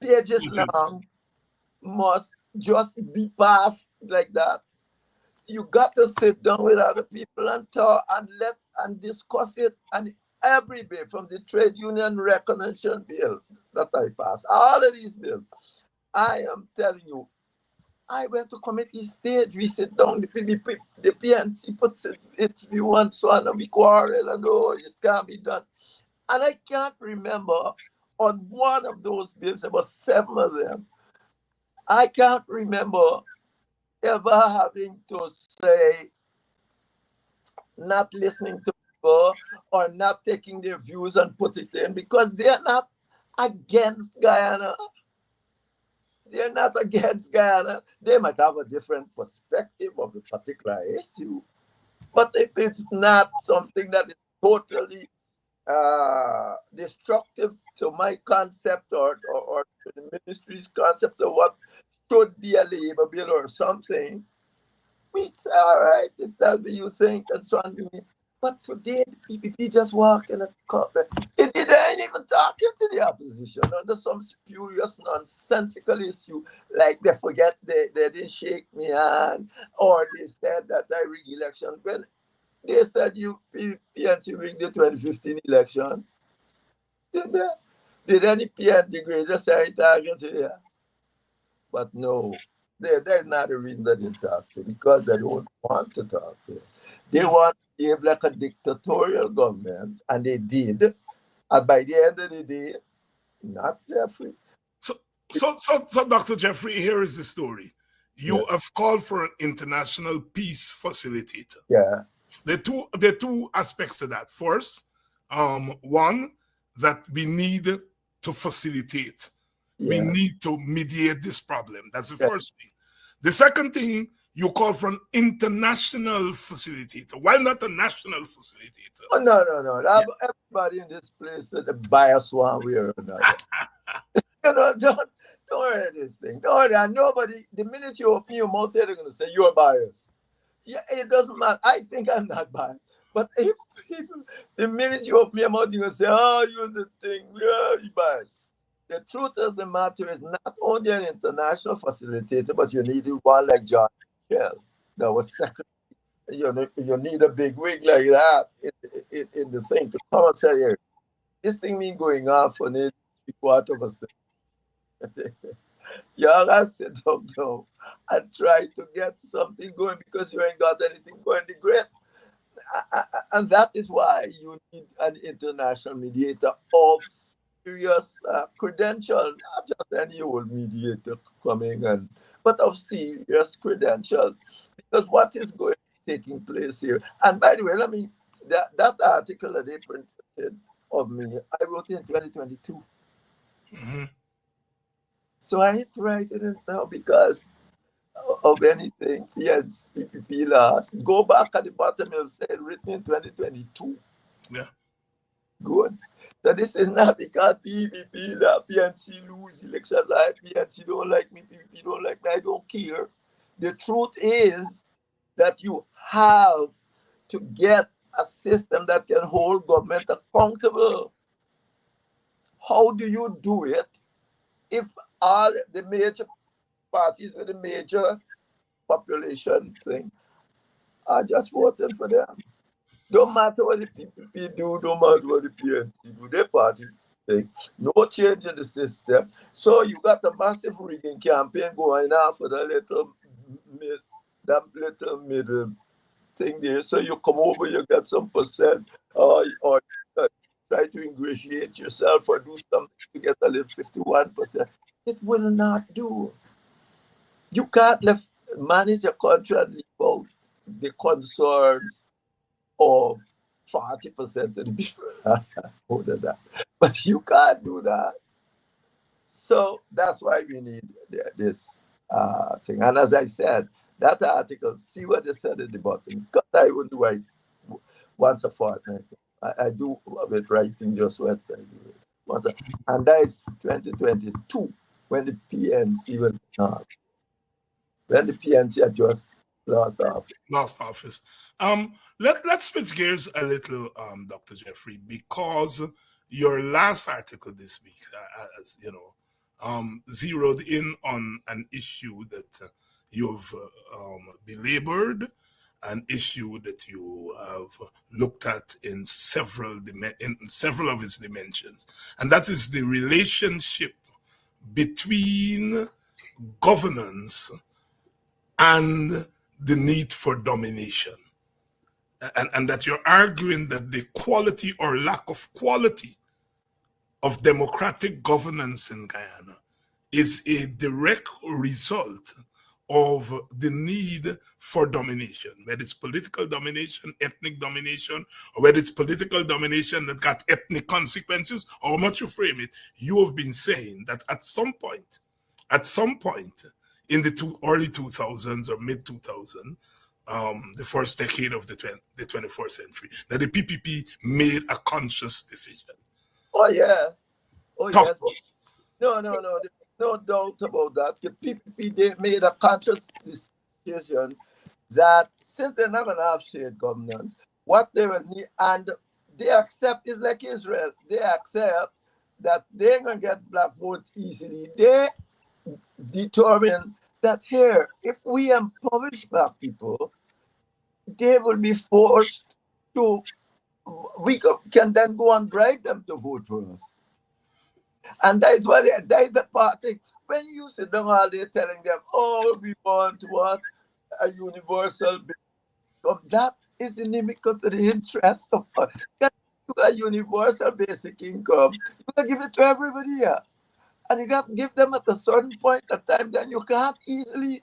pages long must just be passed like that. You got to sit down with other people and talk and discuss it. And every bill, from the trade union recognition bill that I passed, all of these bills, I am telling you, I went to committee stage, we sit down, the PNC puts it we want so and we quarrel and oh, it can't be done. And I can't remember on one of those bills, there were 7 of them, I can't remember ever having to say not listening to people or not taking their views and put it in, because they're not against Guyana. They're not against Guyana. They might have a different perspective of a particular issue, but if it's not something that is totally destructive to my concept or to the ministry's concept of what should be a labor bill or something, it's all right if that's what you think and so on. But today, the PPP just walk in a carpet. They ain't even talking to the opposition under some spurious, nonsensical issue, like they forget they didn't shake me hand, or they said that I rigged election. When they said you PNC rigged the 2015 election, did they? Did any PNC grader say it against you? But no, they're not a reason that they talk to, because they don't want to talk to. They want to behave like a dictatorial government, and they did. And by the end of the day, not Jeffrey. So Dr. Jeffrey, here is the story. You have called for an international peace facilitator. Yeah. There are two aspects to that. First, one, that we need to facilitate. We need to mediate this problem. That's the first thing. The second thing, you call for an international facilitator. Why not a national facilitator? Oh, no. Everybody in this place is biased one way or another. Don't worry about this thing. Don't worry. And nobody, the minute you open your mouth, they're going to say you're biased. Yeah, it doesn't matter. I think I'm not biased. But if people, the minute you open your mouth, you're going to say, oh, you're the thing. Yeah, you're biased. The truth of the matter is not only an international facilitator, but you need one like John Shell. That was secretary. You need a big wig like that in the thing to come and say, here, this thing been going on for nearly 3/4 of a second. Y'all gotta sit down now and try to get something going, because you ain't got anything going to great. And that is why you need an international mediator of serious credentials, not just any old mediator coming but of serious credentials. Because what is taking place here? And by the way, that article that they printed of me, I wrote it in 2022. Mm-hmm. So I hate to write it now because of anything. Yes, PPP last. Go back at the bottom, it'll say written in 2022. Yeah. Good. So this is not because PPP, the PNC lose elections, like PNC don't like me, PPP don't like me, I don't care. The truth is that you have to get a system that can hold government accountable. How do you do it if all the major parties with the major population thing are just voting for them? Don't matter what the PPP do, don't matter what the PNC do, their party thing. No change in the system. So you got a massive rigging campaign going on for that little middle thing there. So you come over, you get some percent, or try to ingratiate yourself or do something to get a little 51%. It will not do. You can't manage a country and leave out the concerns of 40% of the people. More than that. But you can't do that. So that's why we need this thing. And as I said, that article, see what they said at the bottom. Because I wouldn't write once a fortnight. I do love it writing just what I do. And that is 2022 when the PNC was not. When the PNC had just lost office. Lost office. Let's switch gears a little, Dr. Jeffrey, because your last article this week, as you know, zeroed in on an issue that you've belabored, an issue that you have looked at in several of its dimensions, and that is the relationship between governance and the need for domination. And that you're arguing that the quality or lack of quality of democratic governance in Guyana is a direct result of the need for domination, whether it's political domination, ethnic domination, or whether it's political domination that got ethnic consequences, or how much you frame it. You have been saying that at some point in the early 2000s or mid 2000s, the first decade of the 21st century, that the PPP made a conscious decision. Oh, yeah. Oh, Talk. yes. No. There's no doubt about that. The PPP, they made a conscious decision that since they're not going to have shared governance, what they will need, and they accept, is like Israel, they accept that they're going to get black votes easily. They determine that here, if we empower black people, they will be forced to, we can then go and bribe them to vote for us. And that is the party. When you sit down all day telling them, oh, we want what? A universal income. That is inimical to the interest of us. A universal basic income. You can give it to everybody here. And you got to give them at a certain point of time, then you can't easily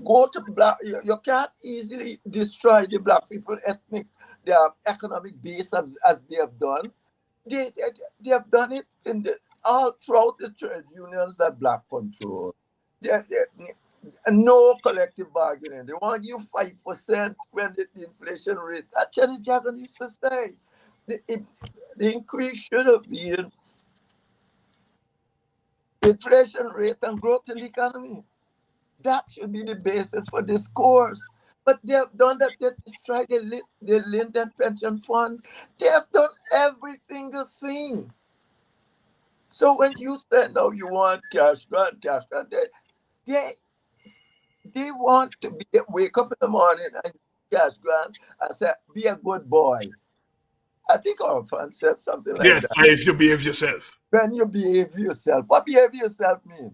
go to black, you can't easily destroy the black people ethnic, their economic base as they have done. They have done it in all throughout the trade unions that black control. No collective bargaining. They want you 5% when the inflation rate. That's Janet Jackson used to say. The increase should have been inflation rate and growth in the economy. That should be the basis for this course. But they have done that. They destroyed the Linden Pension Fund. They have done every single thing. So when you say, no, you want cash grant, they want to wake up in the morning and cash grant and say, be a good boy. I think our fan said something like that. Yes, if you behave yourself. When you behave yourself. What behave yourself mean?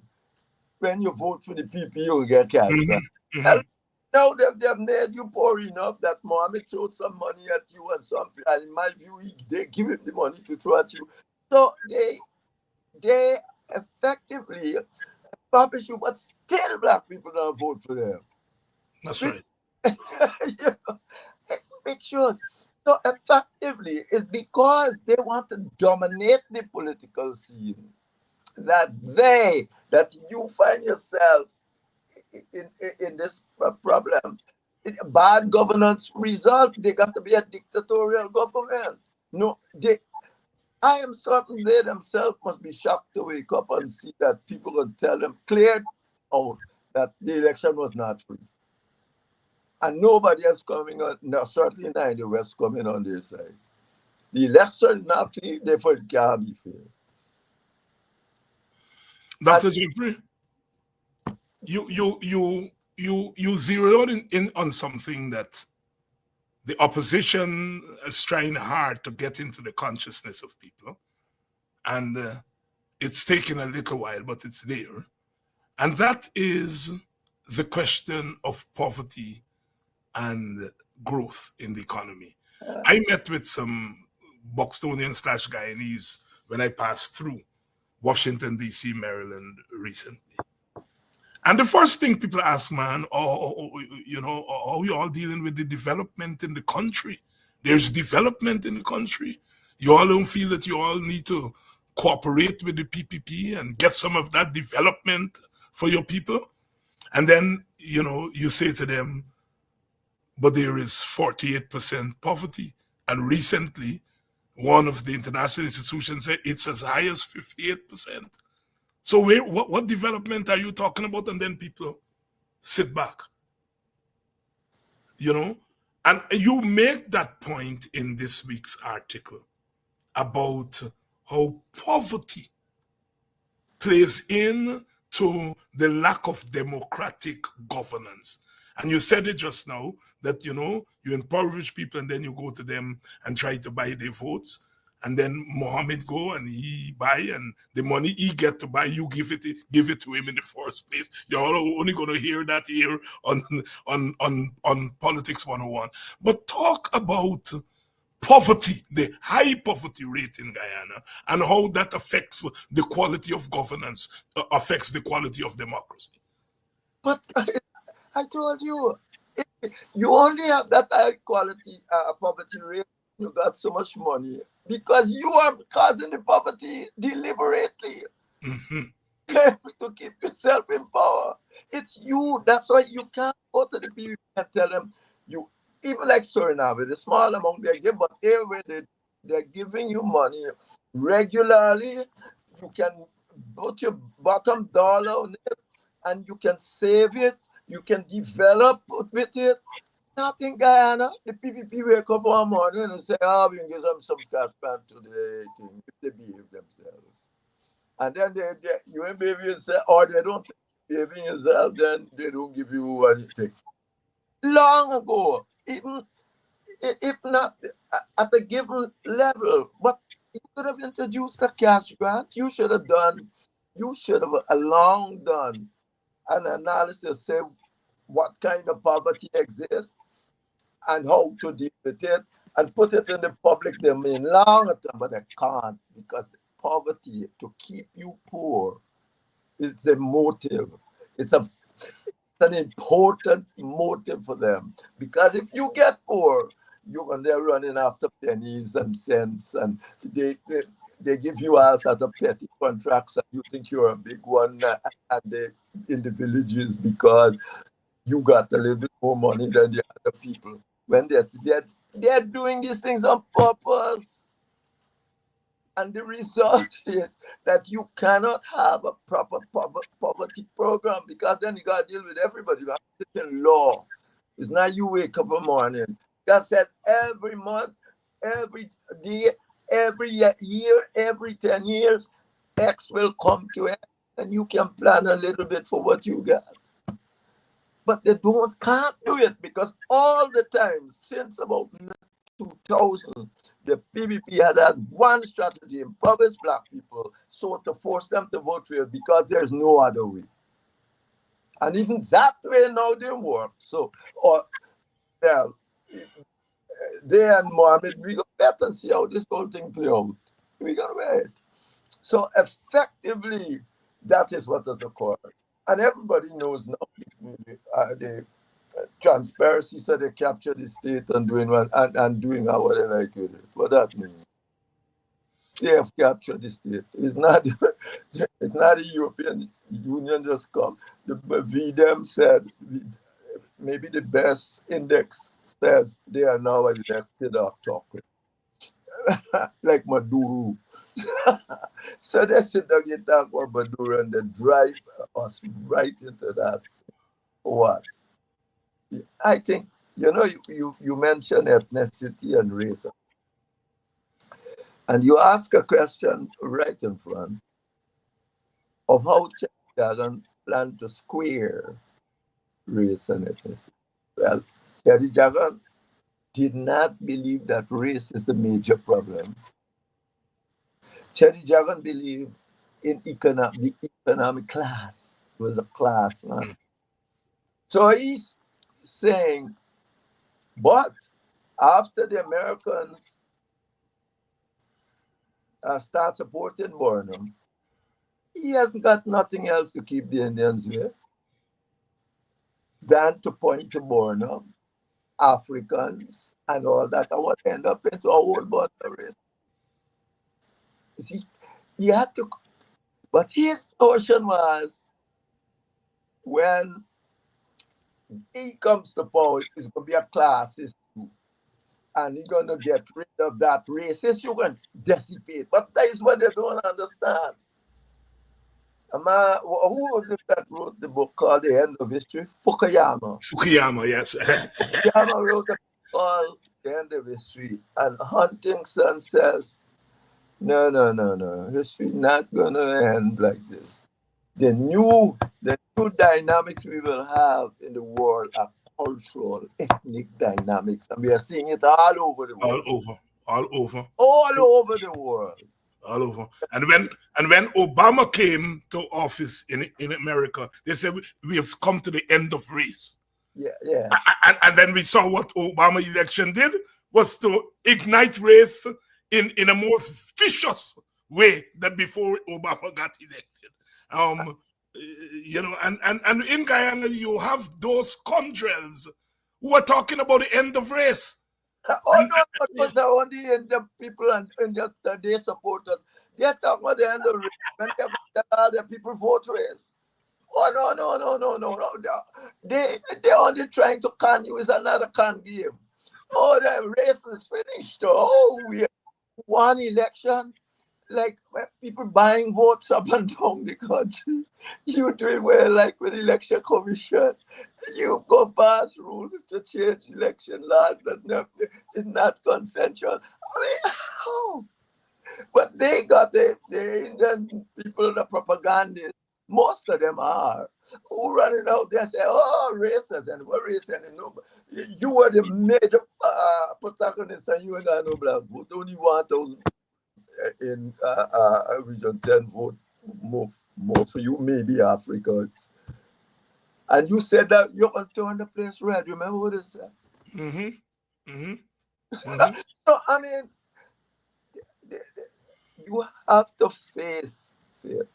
When you vote for the PP, you get cash grant. Now they've made you poor enough that Mohammed threw some money at you and something. And in my view, they give him the money to throw at you. So they effectively publish you, but still black people don't vote for them. That's right. It shows. So effectively, it's because they want to dominate the political scene that you find yourself in this problem. Bad governance result. They got to be a dictatorial government. No, I am certain they themselves must be shocked to wake up and see that people will tell them cleared out that the election was not free. And nobody else coming on, no, certainly not in the West coming on their side. The election is not free, therefore it can't be fair. Dr. Jeffrey, you zeroed in on something that the opposition is trying hard to get into the consciousness of people. And it's taken a little while, but it's there. And that is the question of poverty and growth in the economy. I met with some Bostonian/Guyanese when I passed through Washington, D.C., Maryland recently. And the first thing people ask, man, how you all dealing with the development in the country? There's development in the country. You all don't feel that you all need to cooperate with the PPP and get some of that development for your people? And then you say to them, but there is 48% poverty. And recently, one of the international institutions said it's as high as 58%. So what development are you talking about? And then people sit back, And you make that point in this week's article about how poverty plays into the lack of democratic governance. And you said it just now that, you impoverish people and then you go to them and try to buy their votes. And then Mohammed go and he buy, and the money he get to buy, you give it to him in the first place. You're only going to hear that here on Politics 101. But talk about poverty, the high poverty rate in Guyana, and how that affects the quality of governance, affects the quality of democracy. But I told you, you only have that high quality poverty rate. You got so much money because you are causing the poverty deliberately to keep yourself in power. It's you. That's why you can't go to the people and tell them you. Even like Suriname, the small amount they give, but everywhere they're giving you money regularly. You can put your bottom dollar on it, and you can save it. You can develop with it. Not in Guyana, the PPP wake up one morning and say, we can give them some cash back to the thing if they behave themselves. And then you ain't behave yourself, or they don't behave yourself, then they don't give you anything. Long ago, even if not at a given level, but you could have introduced a cash grant. You should have long done an analysis, say what kind of poverty exists and how to deal with it, and put it in the public domain long term, but they can't, because poverty, to keep you poor, is a motive. It's an important motive for them, because if you get poor, they're running after pennies and cents, and they give you all sorts of petty contracts, and you think you're a big one in the villages because you got a little bit more money than the other people, when they're doing these things on purpose. And the result is that you cannot have a proper poverty program, because then you got to deal with everybody. You have to sit in law. It's not you wake up in the morning. God said every month, every day, every year, every 10 years, X will come to it, and you can plan a little bit for what you got. But they can't do it, because all the time, since about 2000, the PPP had one strategy: impoverish black people, so to force them to vote for it, because there's no other way. And even that way now didn't work. So, they and Mohammed, we go back and see how this whole thing play out. We got to wait. So effectively, that is what has occurred. And everybody knows now the transparency said they capture the state and doing what they like with it. What that means? They have captured the state. It's not the European Union just come. The VDM said, maybe the best index says they are now elected autocracy, like Maduro. So they sit down and talk about Maduro, and they drive us right into that. What? I think, you mentioned ethnicity and race, and you ask a question right in front of how Chadigan plan to square race and ethnicity. Well, Chadigan did not believe that race is the major problem. Chadigan believed in the economic class. It was a class, man. So he's saying, but after the Americans start supporting Burnham, he hasn't got nothing else to keep the Indians with than to point to Burnham, Africans, and all that, and what end up into a whole bunch of race. You see, you have to, but his notion was, when he comes to power, it's going to be a classist group. And he's going to get rid of that racist. You're going to dissipate. But that is what they don't understand. Who was it that wrote the book called The End of History? Fukuyama. Fukuyama, yes. Fukuyama wrote a book called The End of History. And Huntington says, no. History not going to end like this. The new dynamics we will have in the world are cultural, ethnic dynamics. And we are seeing it all over the world. All over the world. All over. And when Obama came to office in America, they said we have come to the end of race. Yeah. And then we saw what Obama election did was to ignite race in a more vicious way than before Obama got elected. You know, and in Guyana you have those condrels who are talking about the end of race. Because only in the people and their supporters. They're talking about the end of race. When they tell the people vote race. Oh no. They're only trying to con you. It's another con game. Oh, the race is finished. Oh, we have one election. Like when people buying votes up and down the country. You doing well, like with election commission. You go pass rules to change election laws that is not consensual. I mean, how? But they got the Indian people, the propagandists. Most of them are who running out there say, "Oh, racism, what racism?" No, you were the major protagonist, and you and I know black vote. Only 1,000 in Region 10 vote more for you, maybe Africa. And you said that you're going to turn the place red. Remember what it said? So, I mean, you have to face it.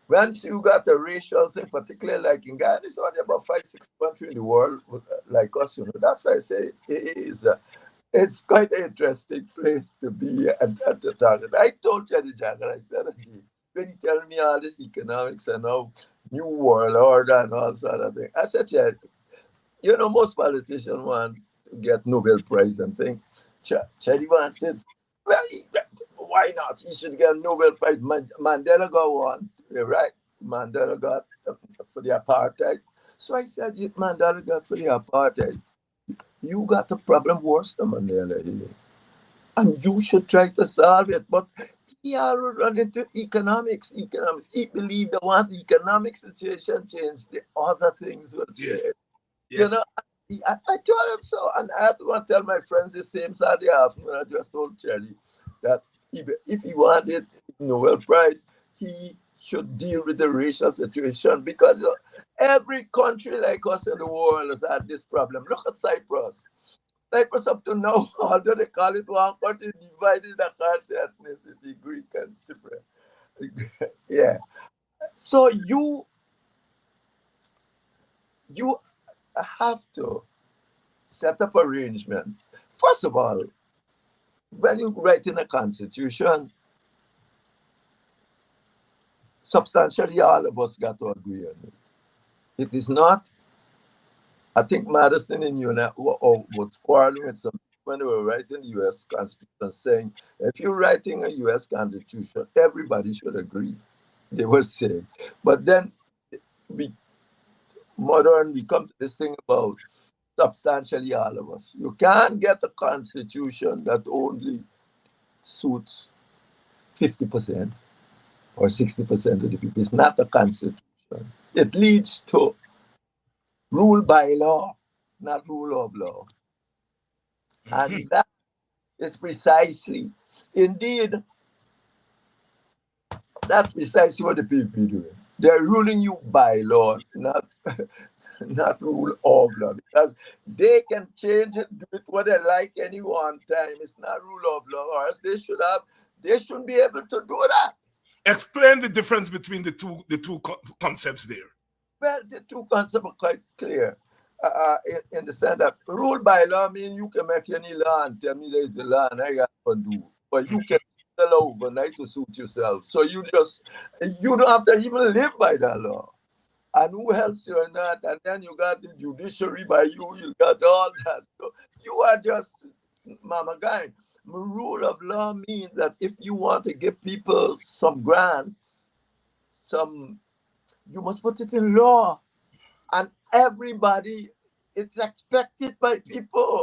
Once you got the racial thing, particularly like in Ghana, it's only about 5-6 countries in the world like us, you know. That's why I say it's quite an interesting place to be and to talk. I told Jerry Jagger, I said, when he tell me all this economics and how new world order and all sort of thing, I said, Jerry, you know, most politicians want to get Nobel Prize and think. Jerry wants it. Well, why not? He should get a Nobel Prize. Mandela got one, right? Mandela got for the apartheid. So I said, Mandela got for the apartheid. You got a problem worse than Mandela here. And you should try to solve it. But he already run into economics. He believed that once the economic situation changed, the other things will change. Yes. You know, I told him so. And I had to tell my friends the same Saturday afternoon. I just told Cherry that if he wanted Nobel Prize, he should deal with the racial situation, because every country like us in the world has had this problem. Look at Cyprus. Cyprus up to now, although they call it one country, divided according to ethnicity, Greek and Cypriot. Yeah. So you have to set up arrangement. First of all, when you write in a constitution, substantially all of us got to agree on it. It is not, I think Madison and you was quarreling with some when they were writing the U.S. Constitution, saying, if you're writing a U.S. Constitution, everybody should agree. They were saying. But then we come to this thing about substantially all of us. You can't get a constitution that only suits 50% or 60% of the people. It's not a constitution. It leads to rule by law, not rule of law. And that is precisely, indeed, that's precisely what the people are doing. They're ruling you by law, not rule of law, because they can change it, do it what they like any one time. It's not rule of law, or else they shouldn't be able to do that. Explain the difference between the two concepts there. Well, the two concepts are quite clear. In the sense that rule by law means you can make any law and tell me there's a law and I got to do. But you can tell overnight to suit yourself. So you don't have to even live by that law. And who helps you in that? And then you got the judiciary by you got all that. So you are just mama guy. Rule of law means that if you want to give people some grants, you must put it in law. And everybody, it's expected by people.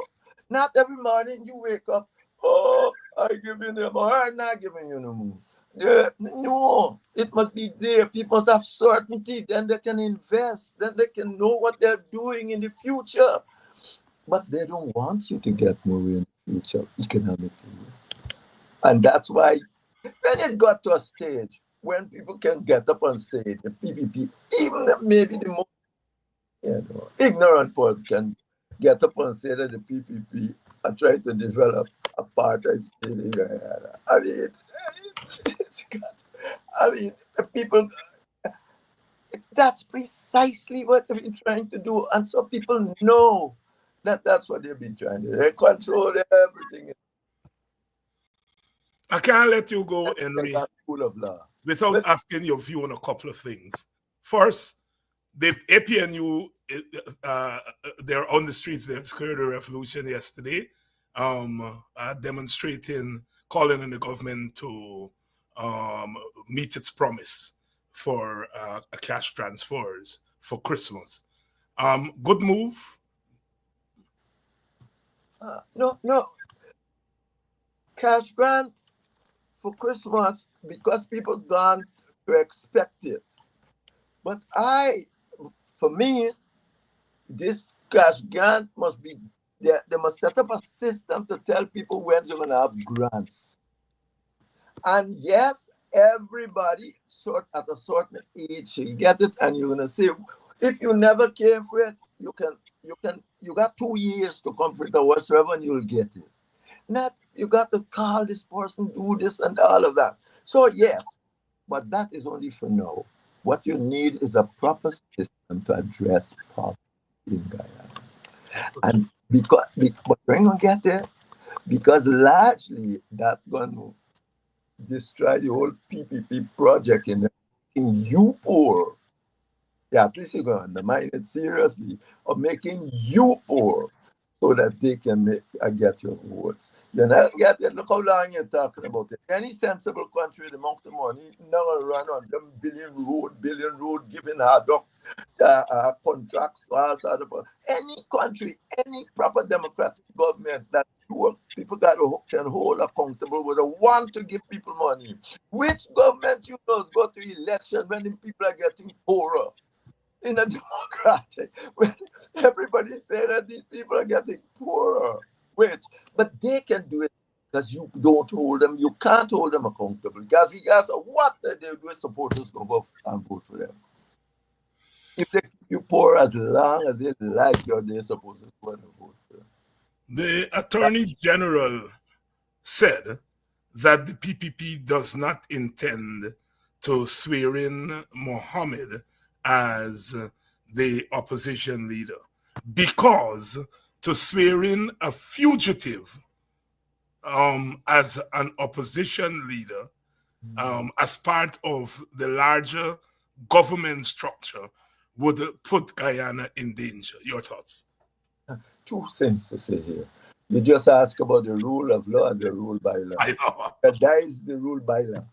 Not every morning you wake up, oh, I giving them or I'm not giving you no more. No, it must be there. People must have certainty. Then they can invest. Then they can know what they're doing in the future. But they don't want you to get more in the future economically. And that's why when it got to a stage when people can get up and say the PPP, even maybe the most ignorant person can get up and say that the PPP are trying to develop apartheid state in Guyana. I mean, people, that's precisely what they've been trying to do. And so people know that that's what they've been trying to do. They control everything. I can't let you go, Henry, Rule of law, without asking your view on a couple of things. First, the APNU, they're on the streets. They declared a revolution yesterday, demonstrating, calling on the government to meet its promise for cash transfers for Christmas. Good move. No. Cash grant for Christmas because people gone to expect it. But for me, this cash grant must be, they must set up a system to tell people when they're going to have grants. And yes, everybody at a certain age should get it, and you're going to say, if you never came for it, you got 2 years to come for it or whatsoever, and you'll get it. Not, you got to call this person, do this, and all of that. So yes, but that is only for now. What you need is a proper system to address poverty in Guyana. And but we're going to get there, because largely that's going to destroy the whole PPP project in you poor. Yeah, at least you're going to undermine it seriously, of making you poor so that they can get your votes. You're not get it. Look how long you're talking about it. Any sensible country, the amount of money, never run on them billion road, giving hard contracts to all sorts of. Any country, any proper democratic government that people that can hold accountable would want to give people money. Which government go to election when the people are getting poorer? In a democratic, when everybody say that these people are getting poorer. But they can do it because you don't hold them, you can't hold them accountable. Because regardless of what they do, supporters go and vote for them. If they keep you poor as long as they like you, they're supposed to go and vote for them. The Attorney General said that the PPP does not intend to swear in Mohammed as the opposition leader, because to swear in a fugitive as an opposition leader as part of the larger government structure would put Guyana in danger. Your thoughts? Two things to say here. You just ask about the rule of law and the rule by law. I know. That is the rule by law.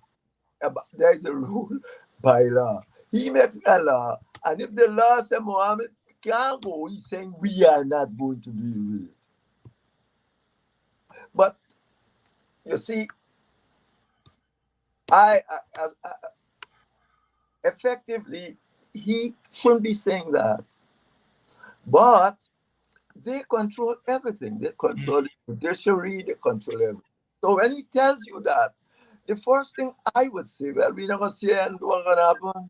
There is the rule by law. He made a law, and if the law says Mohammed can't go, he's saying we are not going to deal with it. But you see, effectively, he shouldn't be saying that. But they control everything. They control the judiciary, they control everything. So when he tells you that, the first thing I would say, well, we're not going to see what's going to happen.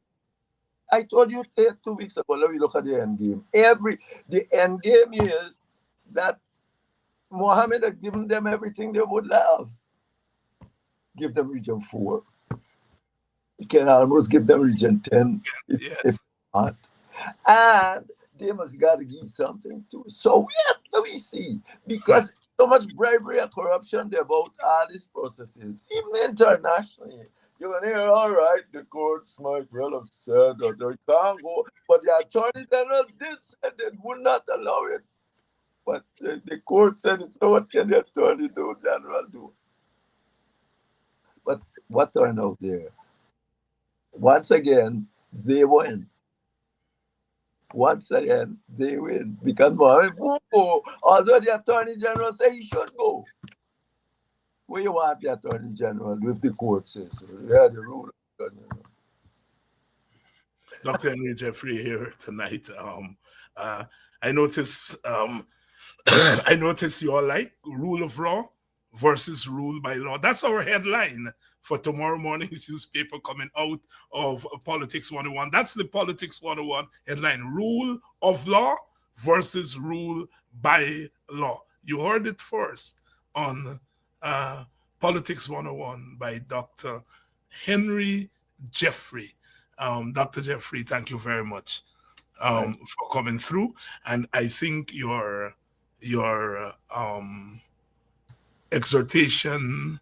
I told you 2 weeks ago, let me look at the end game. The end game is that Mohammed had given them everything they would have. Give them region 4. You can almost give them region 10 if not. And they must got to give something too. So let me see. Because so much bribery and corruption about all these processes, even internationally. you're gonna hear, all right, the courts might well have said that they can't go, but the attorney general did say they would not allow it. But the court said it, so what can the attorney general do? But what turned out there? Once again, they win. Once again, they win. Because although the attorney general say he should go, where you want the attorney general if the court says so? Yeah, the rule. Dr. Henry Jeffrey here tonight. I notice I notice you all like rule of law versus rule by law. That's our headline for tomorrow morning's newspaper coming out of Politics 101. That's the Politics 101 headline: rule of law versus rule by law. You heard it first on Politics 101 by Dr. Henry Jeffrey. Dr. Jeffrey, thank you very much for coming through. And I think your exhortation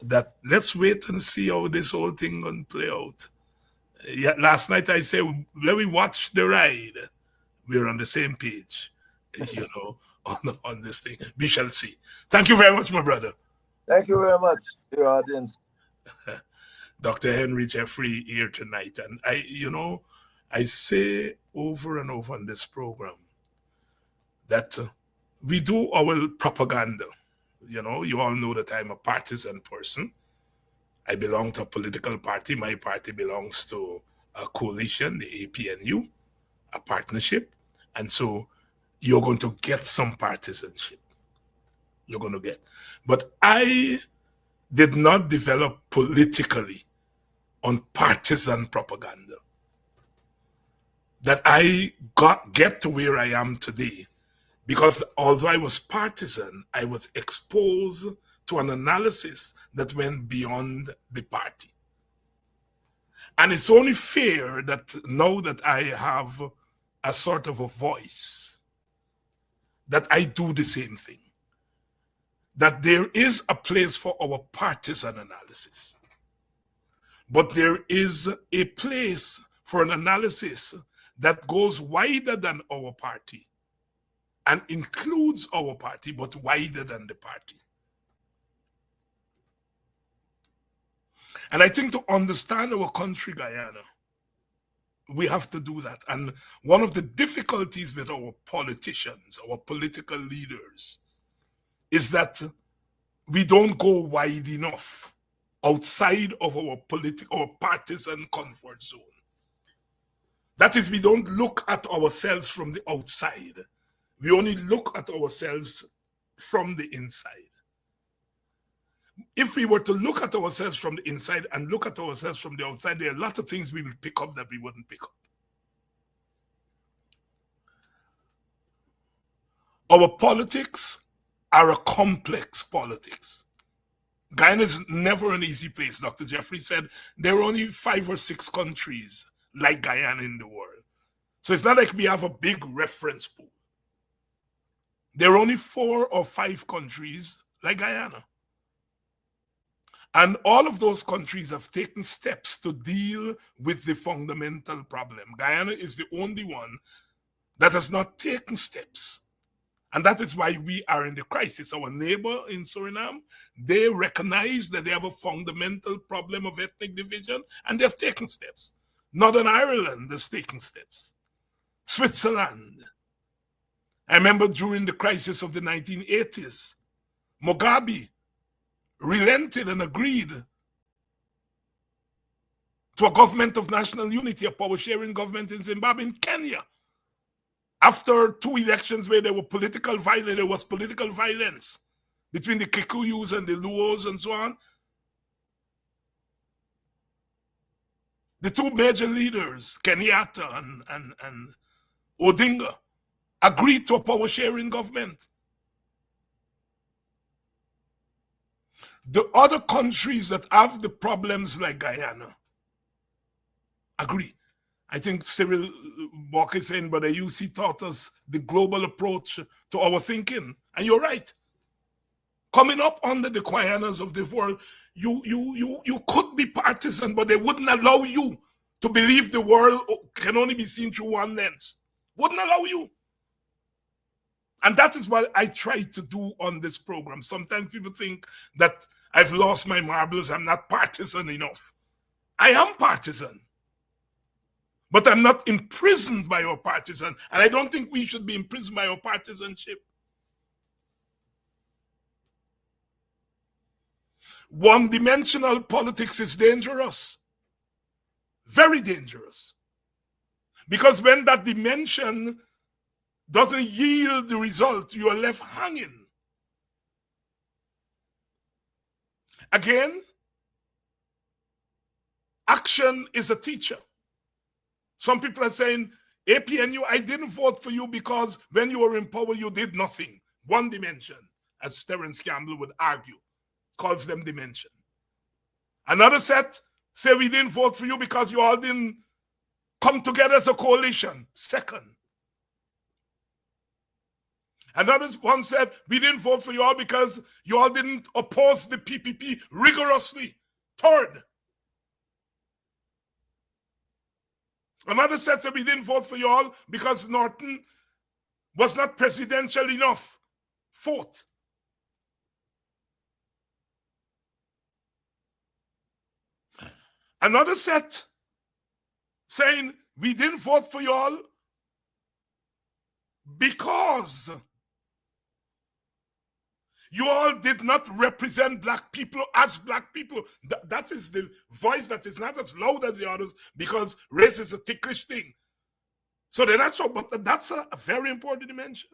that let's wait and see how this whole thing gonna play out. Yeah, last night I said, let me watch the ride. We're on the same page, you know, on this thing. We shall see. Thank you very much, my brother. Thank you very much, your audience. Dr. Henry Jeffrey here tonight. And I say over and over on this program that we do our propaganda. You know, you all know that I'm a partisan person. I belong to a political party. My party belongs to a coalition, the APNU, a partnership. And so you're going to get some partisanship. You're going to get. But I did not develop politically on partisan propaganda. That I get to where I am today because although I was partisan, I was exposed to an analysis that went beyond the party. And it's only fair that now that I have a sort of a voice, that I do the same thing. That there is a place for our partisan analysis. But there is a place for an analysis that goes wider than our party and includes our party, but wider than the party. And I think to understand our country, Guyana, we have to do that. And one of the difficulties with our politicians, our political leaders, is that we don't go wide enough outside of our partisan comfort zone. That is, we don't look at ourselves from the outside. We only look at ourselves from the inside. If we were to look at ourselves from the inside and look at ourselves from the outside, there are a lot of things we will pick up that we wouldn't pick up. Our politics are a complex politics. Guyana is never an easy place. Dr. Jeffrey said there are only 5 or 6 countries like Guyana in the world. So it's not like we have a big reference pool. There are only 4 or 5 countries like Guyana. And all of those countries have taken steps to deal with the fundamental problem. Guyana is the only one that has not taken steps. And that is why we are in the crisis. Our neighbor in Suriname, they recognize that they have a fundamental problem of ethnic division, and they've taken steps. Northern Ireland has taken steps. Switzerland. I remember during the crisis of the 1980s, Mugabe relented and agreed to a government of national unity, a power-sharing government in Zimbabwe, in Kenya. After 2 elections where there was political violence between the Kikuyus and the Luos and so on. The 2 major leaders, Kenyatta and Odinga, agreed to a power-sharing government. The other countries that have the problems like Guyana agree. I think Cyril Walker is saying, but the UC taught us the global approach to our thinking. And you're right. coming up under the Quianers of the world, you could be partisan, but they wouldn't allow you to believe the world can only be seen through one lens. Wouldn't allow you. And that is what I try to do on this program. Sometimes people think that I've lost my marbles, I'm not partisan enough. I am partisan. But I'm not imprisoned by our partisan, and I don't think we should be imprisoned by our partisanship. One-dimensional politics is dangerous. Very dangerous. Because when that dimension doesn't yield the result, you are left hanging. Again, action is a teacher. Some people are saying, APNU, I didn't vote for you because when you were in power, you did nothing. One dimension, as Terence Campbell would argue, calls them dimension. Another set say we didn't vote for you because you all didn't come together as a coalition. Second. Another one said we didn't vote for you all because you all didn't oppose the PPP rigorously. Third. Another said we didn't vote for you all because Norton was not presidential enough. Fourth. Another set saying we didn't vote for you all because you all did not represent black people as black people. That is the voice that is not as loud as the others because race is a ticklish thing. So they're not sure, but that's a very important dimension.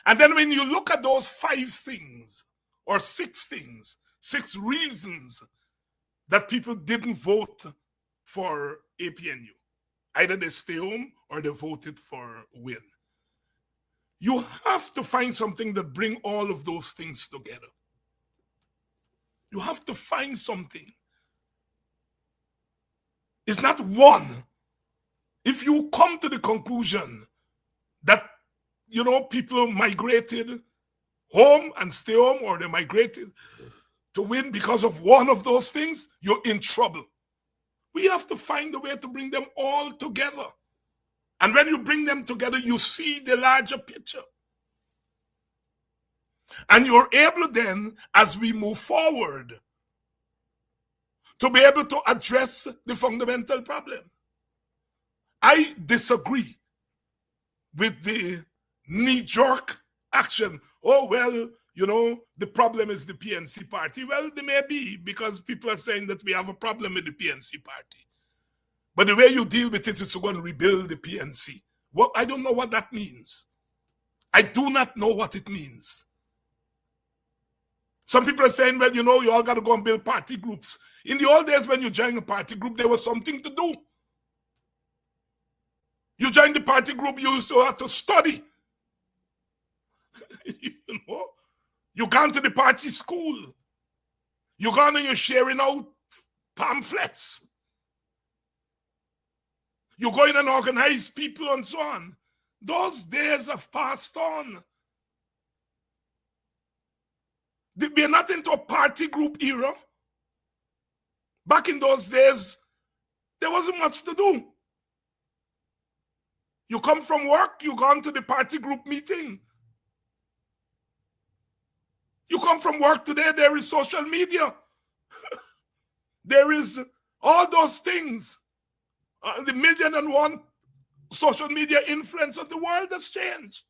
And then when you look at those 5 things or 6 things, 6 reasons that people didn't vote for APNU, either they stay home or they voted for win. You have to find something that bring all of those things together. You have to find something. It's not one. If you come to the conclusion that, you know, people migrated home and stay home, or they migrated to win because of one of those things, you're in trouble. We have to find a way to bring them all together. And when you bring them together, you see the larger picture. And you're able then, as we move forward, to be able to address the fundamental problem. I disagree with the knee-jerk action. Oh, well, you know, the problem is the PNC party. Well, there may be, because people are saying that we have a problem with the PNC party. But the way you deal with it is to go and rebuild the PNC. Well, I don't know what that means. I do not know what it means. Some people are saying, well, you know, you all got to go and build party groups. In the old days, when you joined a party group, there was something to do. You joined the party group, you used to have to study. You know, you gone to the party school. You gone and you're sharing out pamphlets. You go in and organize people and so on. Those days have passed on. We're not into a party group era. Back in those days, there wasn't much to do. You come from work, you go to the party group meeting. You come from work today, there is social media. There is all those things. The 1,000,001 social media influence of the world has changed.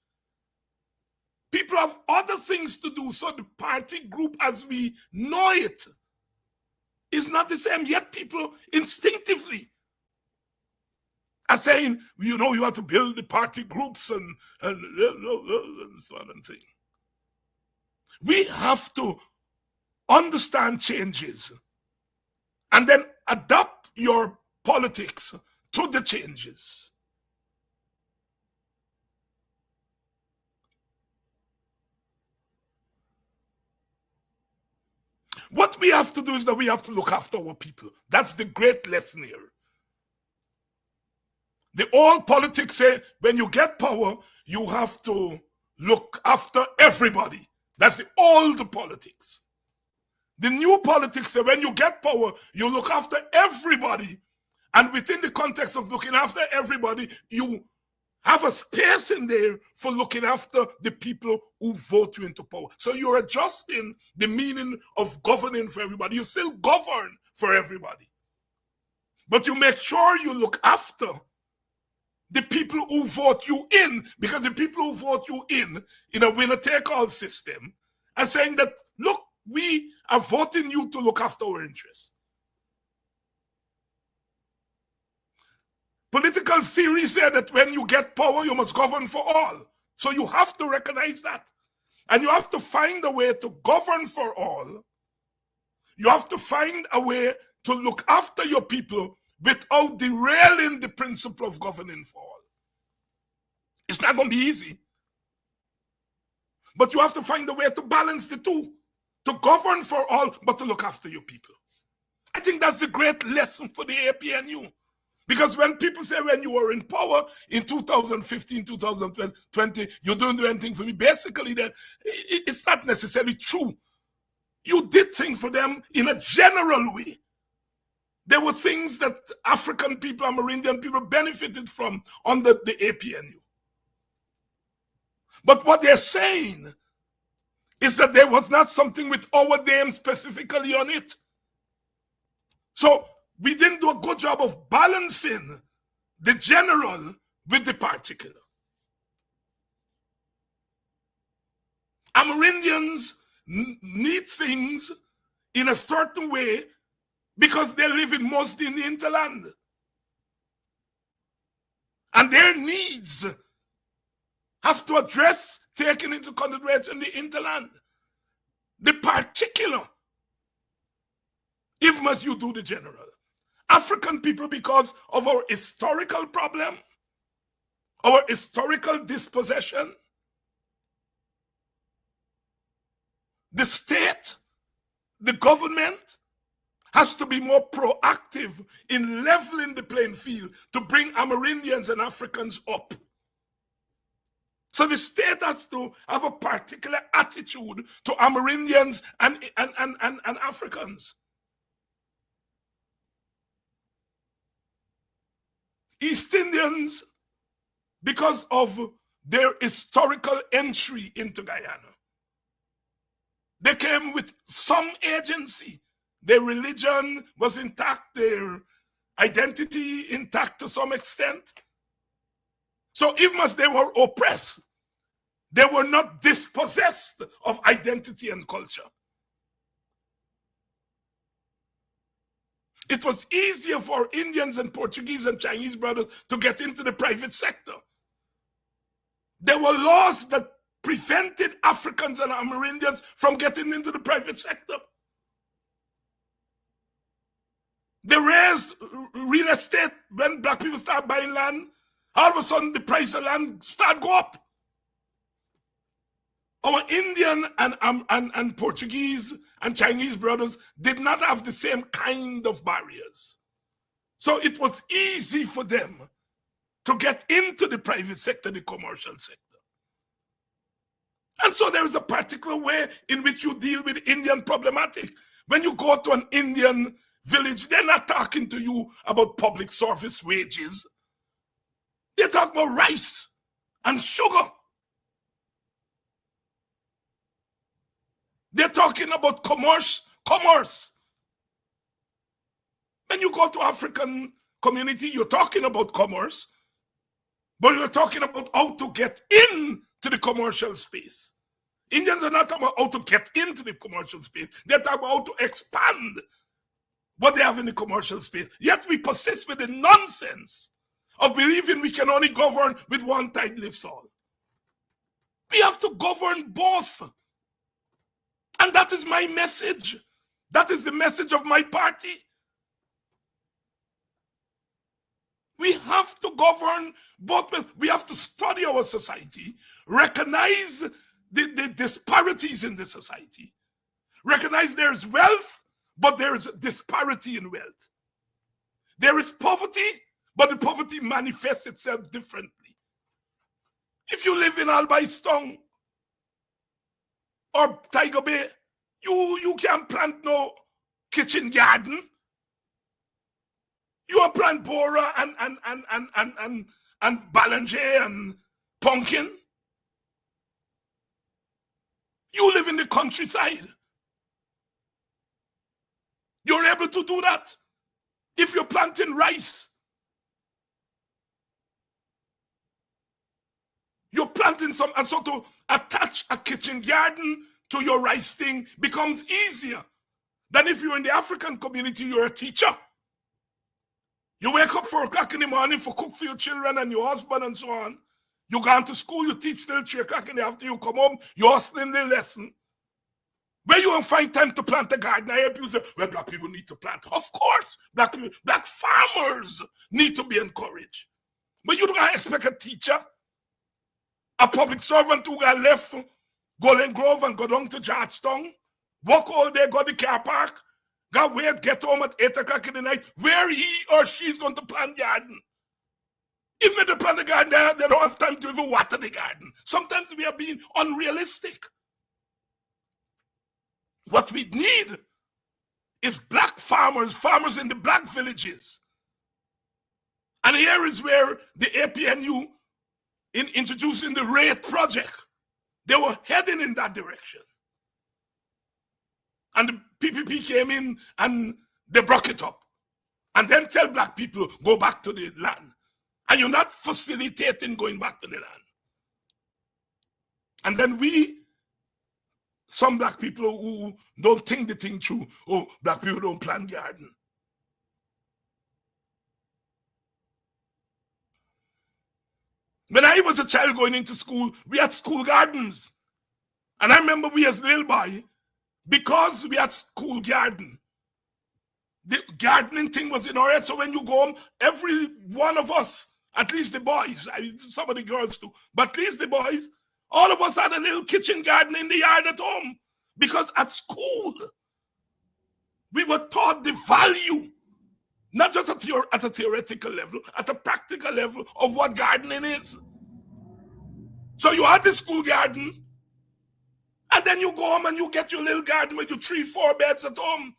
People have other things to do, so the party group as we know it is not the same. Yet people instinctively are saying, you know, you have to build the party groups and so on and things. We have to understand changes and then adapt your politics to the changes. What we have to do is that we have to look after our people. That's the great lesson here. The old politics say when you get power, you have to look after everybody. That's the old politics. The new politics is when you get power, you look after everybody. And within the context of looking after everybody, you have a space in there for looking after the people who vote you into power. So you're adjusting the meaning of governing for everybody. You still govern for everybody. But you make sure you look after the people who vote you in, because the people who vote you in a winner-take-all system, are saying that, look, we are voting you to look after our interests. Political theory said that when you get power, you must govern for all. So you have to recognize that. And you have to find a way to govern for all. You have to find a way to look after your people without derailing the principle of governing for all. It's not going to be easy. But you have to find a way to balance the two. To govern for all, but to look after your people. I think that's the great lesson for the APNU. Because when people say when you were in power in 2015, 2020, you don't do anything for me, basically that it's not necessarily true. You did things for them in a general way. There were things that African people, Amerindian people benefited from under the APNU. But what they're saying is that there was not something with our name specifically on it. So we didn't do a good job of balancing the general with the particular. Amerindians need things in a certain way because they're living mostly in the hinterland. And their needs have to address, taking into consideration the hinterland. The particular, if must you do the general. African people, because of our historical problem, our historical dispossession, the state, the government has to be more proactive in leveling the playing field to bring Amerindians and Africans up. So the state has to have a particular attitude to Amerindians and Africans. East Indians, because of their historical entry into Guyana, they came with some agency. Their religion was intact, their identity intact to some extent. So even as they were oppressed, they were not dispossessed of identity and culture. It was easier for Indians and Portuguese and Chinese brothers to get into the private sector. There were laws that prevented Africans and Amerindians from getting into the private sector. They raised real estate when black people start buying land. All of a sudden, the price of land start go up. Our Indian and Portuguese and Chinese brothers did not have the same kind of barriers. So it was easy for them to get into the private sector, the commercial sector. And so there is a particular way in which you deal with Indian problematic. When you go to an Indian village, they're not talking to you about public service wages. They're talking about rice and sugar. They're talking about commerce. When you go to African community, you're talking about commerce, but you're talking about how to get into the commercial space. Indians are not talking about how to get into the commercial space. They're talking about how to expand what they have in the commercial space. Yet we persist with the nonsense of believing we can only govern with one tide lifts all. We have to govern both. And that is my message. That is the message of my party. We have to govern both. We have to study our society, recognize the disparities in the society, recognize there is wealth, but there is disparity in wealth. There is poverty, but the poverty manifests itself differently. If you live in Albaistong, or Tiger Bay, you can't plant no kitchen garden. You want plant Bora and Ballinger and pumpkin. You live in the countryside. You're able to do that. If you're planting rice, you're planting some, and so to attach a kitchen garden to your rice thing becomes easier than if you're in the African community, you're a teacher. You wake up 4 o'clock in the morning for cook for your children and your husband and so on. You go to school, you teach till 3 o'clock in the afternoon, you come home, you're hustling the lesson. Where you won't find time to plant a garden? I hear people say, well, black people need to plant. Of course, black farmers need to be encouraged. But you don't expect a teacher, a public servant who got left Golden Grove and go down to Georgetown, walk all day, go to the car park, got wait, get home at 8 o'clock in the night, where he or she's going to plant garden. Even if they plant the garden, they don't have time to even water the garden. Sometimes we are being unrealistic. What we need is black farmers in the black villages. And here is where the APNU, in introducing the RATE project, they were heading in that direction. And the PPP came in and they broke it up. And then tell black people, go back to the land. And you're not facilitating going back to the land. And then some black people who don't think the thing through, oh, black people don't plant garden. When I was a child going into school, we had school gardens. And I remember we as little boy, because we had school garden, the gardening thing was in our head. So when you go home, every one of us, at least the boys, some of the girls too, but at least the boys, all of us had a little kitchen garden in the yard at home. Because at school, we were taught the value, not just at a theoretical level, at a practical level of what gardening is. So you had the school garden, and then you go home and you get your little garden with your 3-4 beds at home.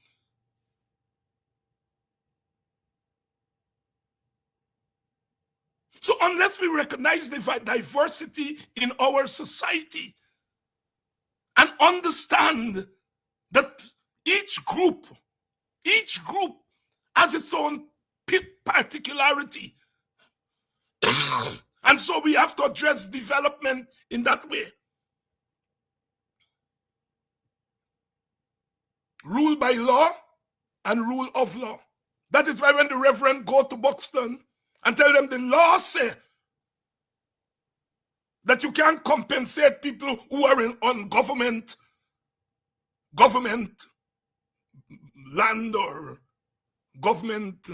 So unless we recognize the diversity in our society and understand that each group has its own particularity, and so we have to address development in that way. Rule by law and rule of law. That is why when the reverend go to Buxton and tell them the law say that you can't compensate people who are on government land or government,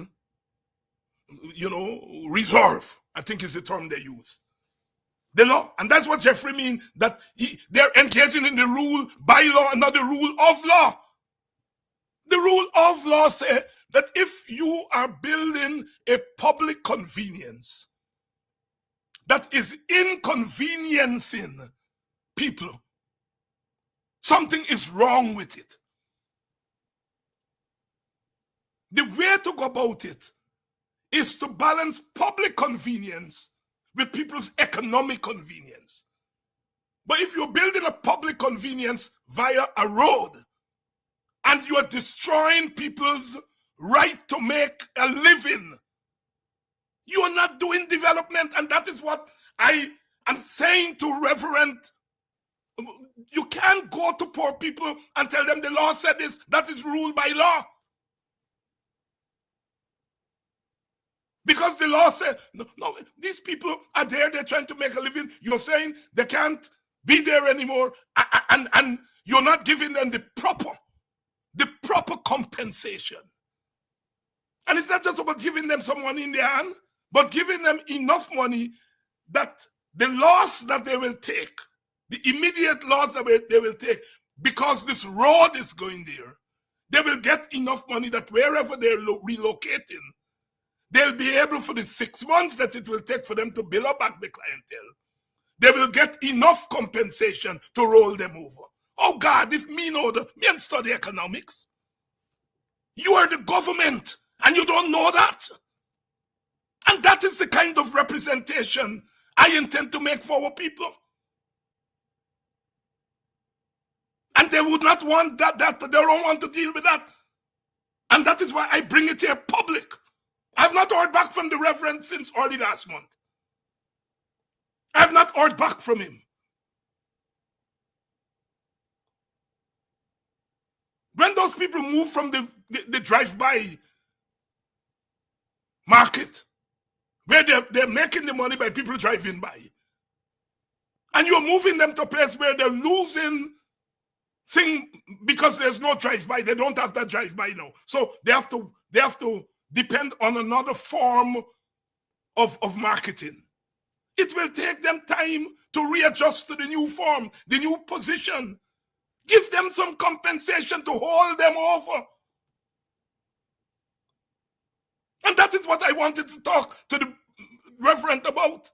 reserve, I think is the term they use. The law, and that's what Jeffrey means, that they're engaging in the rule by law and not the rule of law. The rule of law says that if you are building a public convenience that is inconveniencing people, something is wrong with it. The way to go about it is to balance public convenience with people's economic convenience. But if you're building a public convenience via a road and you are destroying people's right to make a living, you are not doing development. And that is what I am saying to Reverend. You can't go to poor people and tell them the law said this. That is ruled by law. Because the law said, no, these people are there, they're trying to make a living. You're saying they can't be there anymore, and you're not giving them the proper compensation. And it's not just about giving them some money in their hand, but giving them enough money that the loss that they will take, the immediate loss that they will take, because this road is going there, they will get enough money that wherever they're relocating, they'll be able, for the 6 months that it will take for them to build up back the clientele, they will get enough compensation to roll them over. Oh God, if me know me and study economics. You are the government and you don't know that. And that is the kind of representation I intend to make for our people. And they would not want that they don't want to deal with that. And that is why I bring it here public. I've not heard back from the Reverend since early last month. I've not heard back from him. When those people move from the drive-by market, where they're making the money by people driving by, and you're moving them to a place where they're losing thing because there's no drive-by. They don't have that drive-by now. So they have to depend on another form of marketing. It will take them time to readjust to the new form, the new position. Give them some compensation to hold them over. And that is what I wanted to talk to the Reverend about.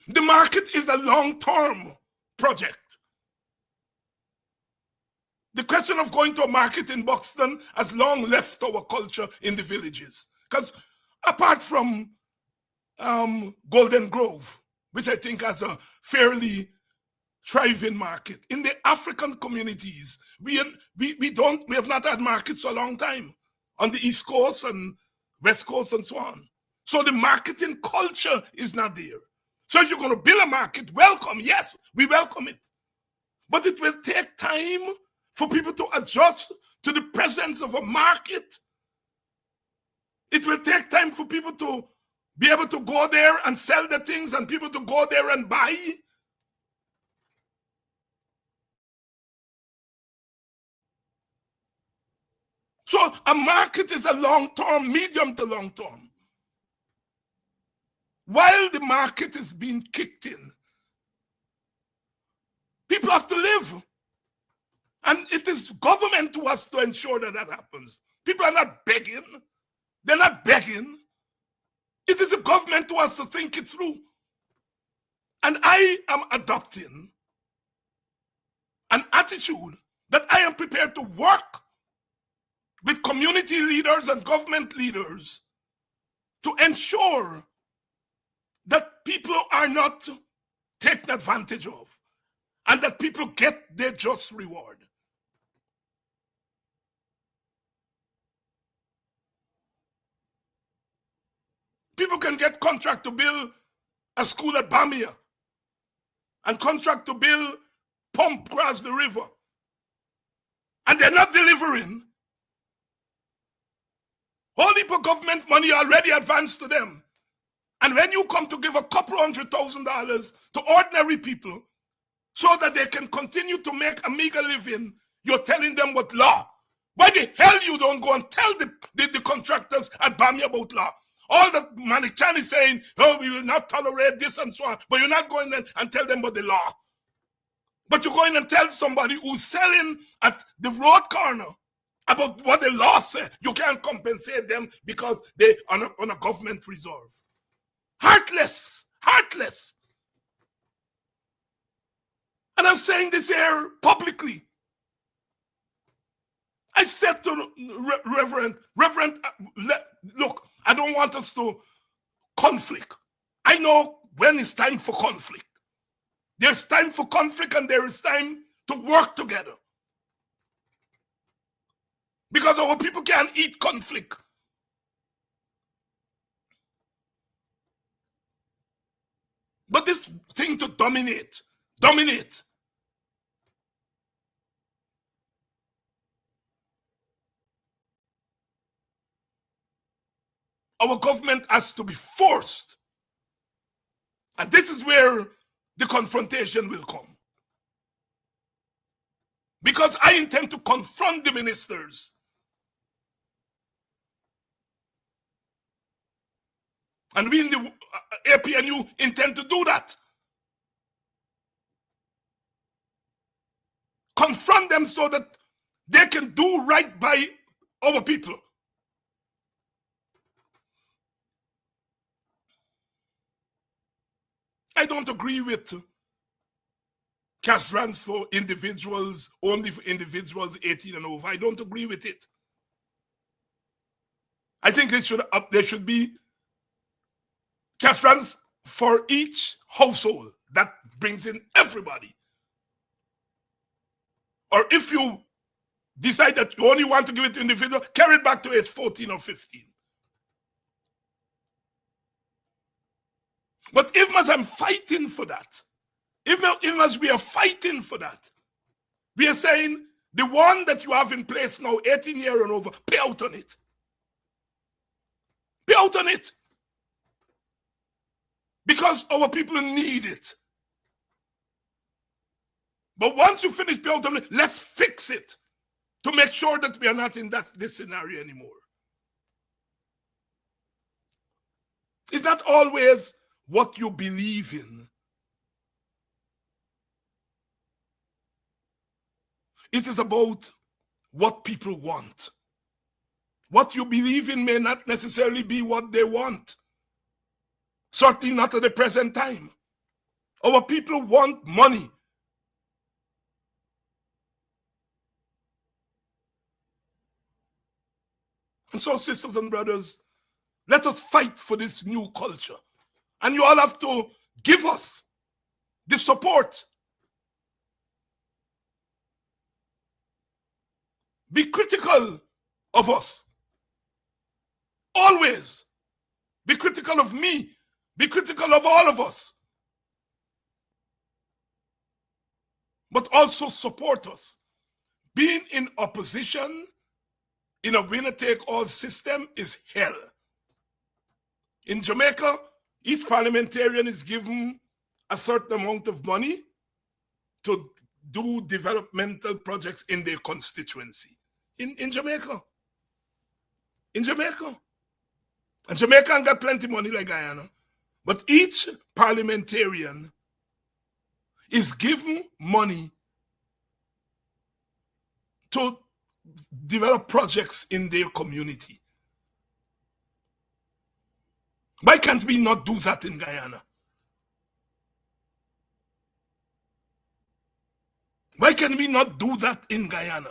The market is a long-term project. The question of going to a market in Buxton has long left our culture in the villages. Because apart from Golden Grove, which I think has a fairly thriving market, in the African communities, we have not had markets for a long time on the East Coast and West Coast and so on. So the marketing culture is not there. So if you're going to build a market, welcome. Yes, we welcome it. But it will take time for people to adjust to the presence of a market. It will take time for people to be able to go there and sell the things and people to go there and buy. So a market is a long-term, medium to long-term. While the market is being kicked in, people have to live. And it is government who has to ensure that that happens. People are not begging. They're not begging. It is the government who has to think it through. And I am adopting an attitude that I am prepared to work with community leaders and government leaders to ensure that people are not taken advantage of and that people get their just reward. People can get contract to build a school at Bamia and contract to build pump across the river, and they're not delivering. Whole heap of government money already advanced to them. And when you come to give a couple $100,000 to ordinary people so that they can continue to make a meager living, you're telling them what law. Why the hell you don't go and tell the contractors at Bamia about law? All that Manichan is saying, oh, we will not tolerate this and so on, but you're not going in and tell them about the law. But you're going and tell somebody who's selling at the road corner about what the law says. You can't compensate them because they're on a government reserve. Heartless, heartless. And I'm saying this here publicly. I said to Reverend, look, I don't want us to conflict. I know when it's time for conflict. There's time for conflict and there is time to work together. Because our people can't eat conflict. But this thing to dominate. Our government has to be forced. And this is where the confrontation will come. Because I intend to confront the ministers. And we in the APNU intend to do that. Confront them so that they can do right by our people. I don't agree with cash grants for individuals, only for individuals 18 and over. I don't agree with it. I think there should be cash grants for each household. That brings in everybody. Or if you decide that you only want to give it to individual, carry it back to age 14 or 15. But if as I'm fighting for that, even as we are fighting for that, we are saying the one that you have in place now, 18 years and over, pay out on it. Pay out on it. Because our people need it. But once you finish pay out on it, let's fix it to make sure that we are not in this scenario anymore. It's not always what you believe in. It is about what people want. What you believe in may not necessarily be what they want. Certainly not at the present time. Our people want money. And so, sisters and brothers, let us fight for this new culture. And you all have to give us the support. Be critical of us. Always. Be critical of me. Be critical of all of us. But also support us. Being in opposition in a winner-take-all system is hell. In Jamaica, each parliamentarian is given a certain amount of money to do developmental projects in their constituency. In Jamaica. In Jamaica. And Jamaica ain't got plenty of money like Guyana. But each parliamentarian is given money to develop projects in their community. Why can't we not do that in Guyana? Why can we not do that in Guyana?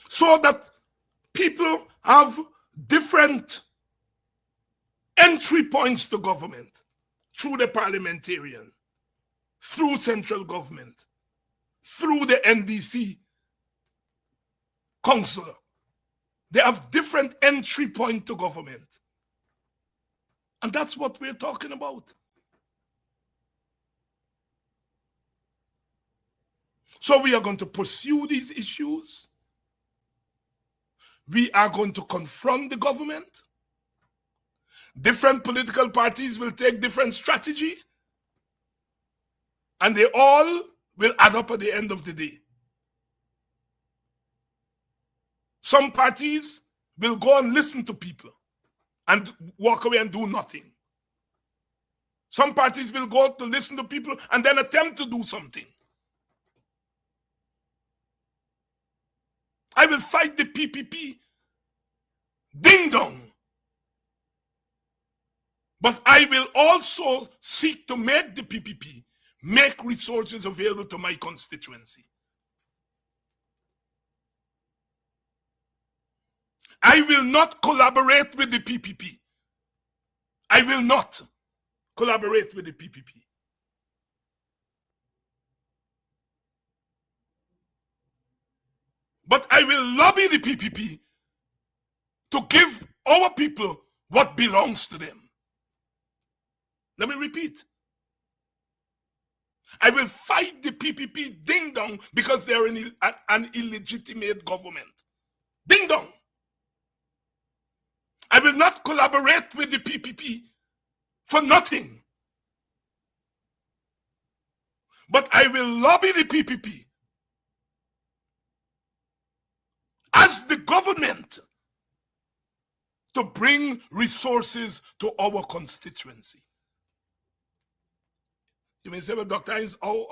So that people have different entry points to government through the parliamentarian, through central government, through the NDC council. They have different entry point to government. And that's what we're talking about. So we are going to pursue these issues. We are going to confront the government. Different political parties will take different strategy. And they all will add up at the end of the day. Some parties will go and listen to people and walk away and do nothing. Some parties will go to listen to people and then attempt to do something. I will fight the PPP. Ding dong. But I will also seek to make the PPP make resources available to my constituency. I will not collaborate with the PPP. I will not collaborate with the PPP. But I will lobby the PPP to give our people what belongs to them. Let me repeat. I will fight the PPP ding dong because they're an illegitimate government. Ding dong. I will not collaborate with the PPP for nothing. But I will lobby the PPP as the government to bring resources to our constituency. You may say, well, Dr. Hines, how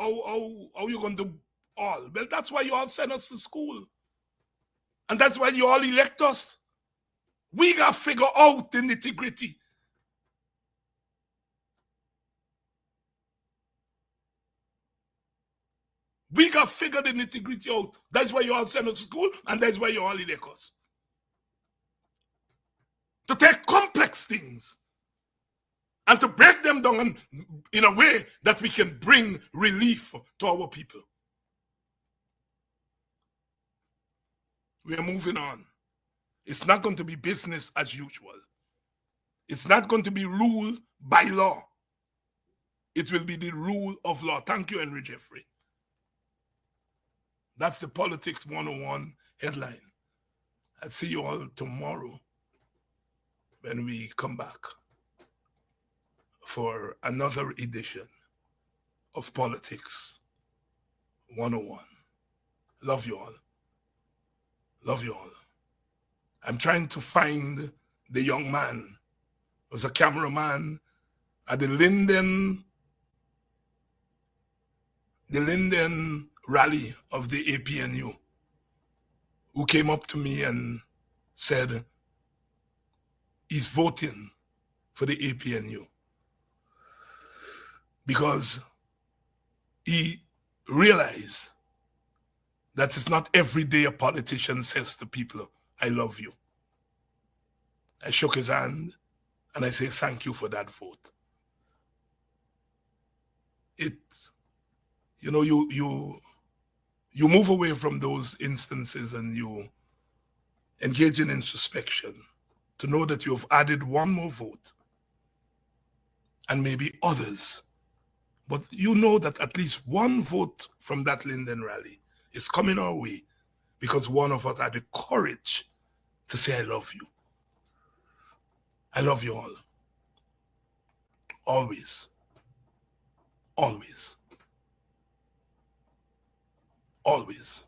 are you going to do all? Well, that's why you all send us to school. And that's why you all elect us. We got to figure out the nitty-gritty. We got to figure the nitty-gritty out. That's why you all send us to school, and that's why you all elect us. To take complex things and to break them down in a way that we can bring relief to our people. We are moving on. It's not going to be business as usual. It's not going to be rule by law. It will be the rule of law. Thank you, Henry Jeffrey. That's the Politics 101 headline. I'll see you all tomorrow when we come back for another edition of Politics 101. Love you all. Love you all. I'm trying to find the young man. He was a cameraman at the Linden rally of the APNU, who came up to me and said he's voting for the APNU because he realized that it's not every day a politician says to people, I love you. I shook his hand and I say, thank you for that vote. You move away from those instances and you engage in introspection to know that you have added one more vote and maybe others. But you know that at least one vote from that Linden rally is coming our way because one of us had the courage to say, I love you. I love you all. Always. Always. Always.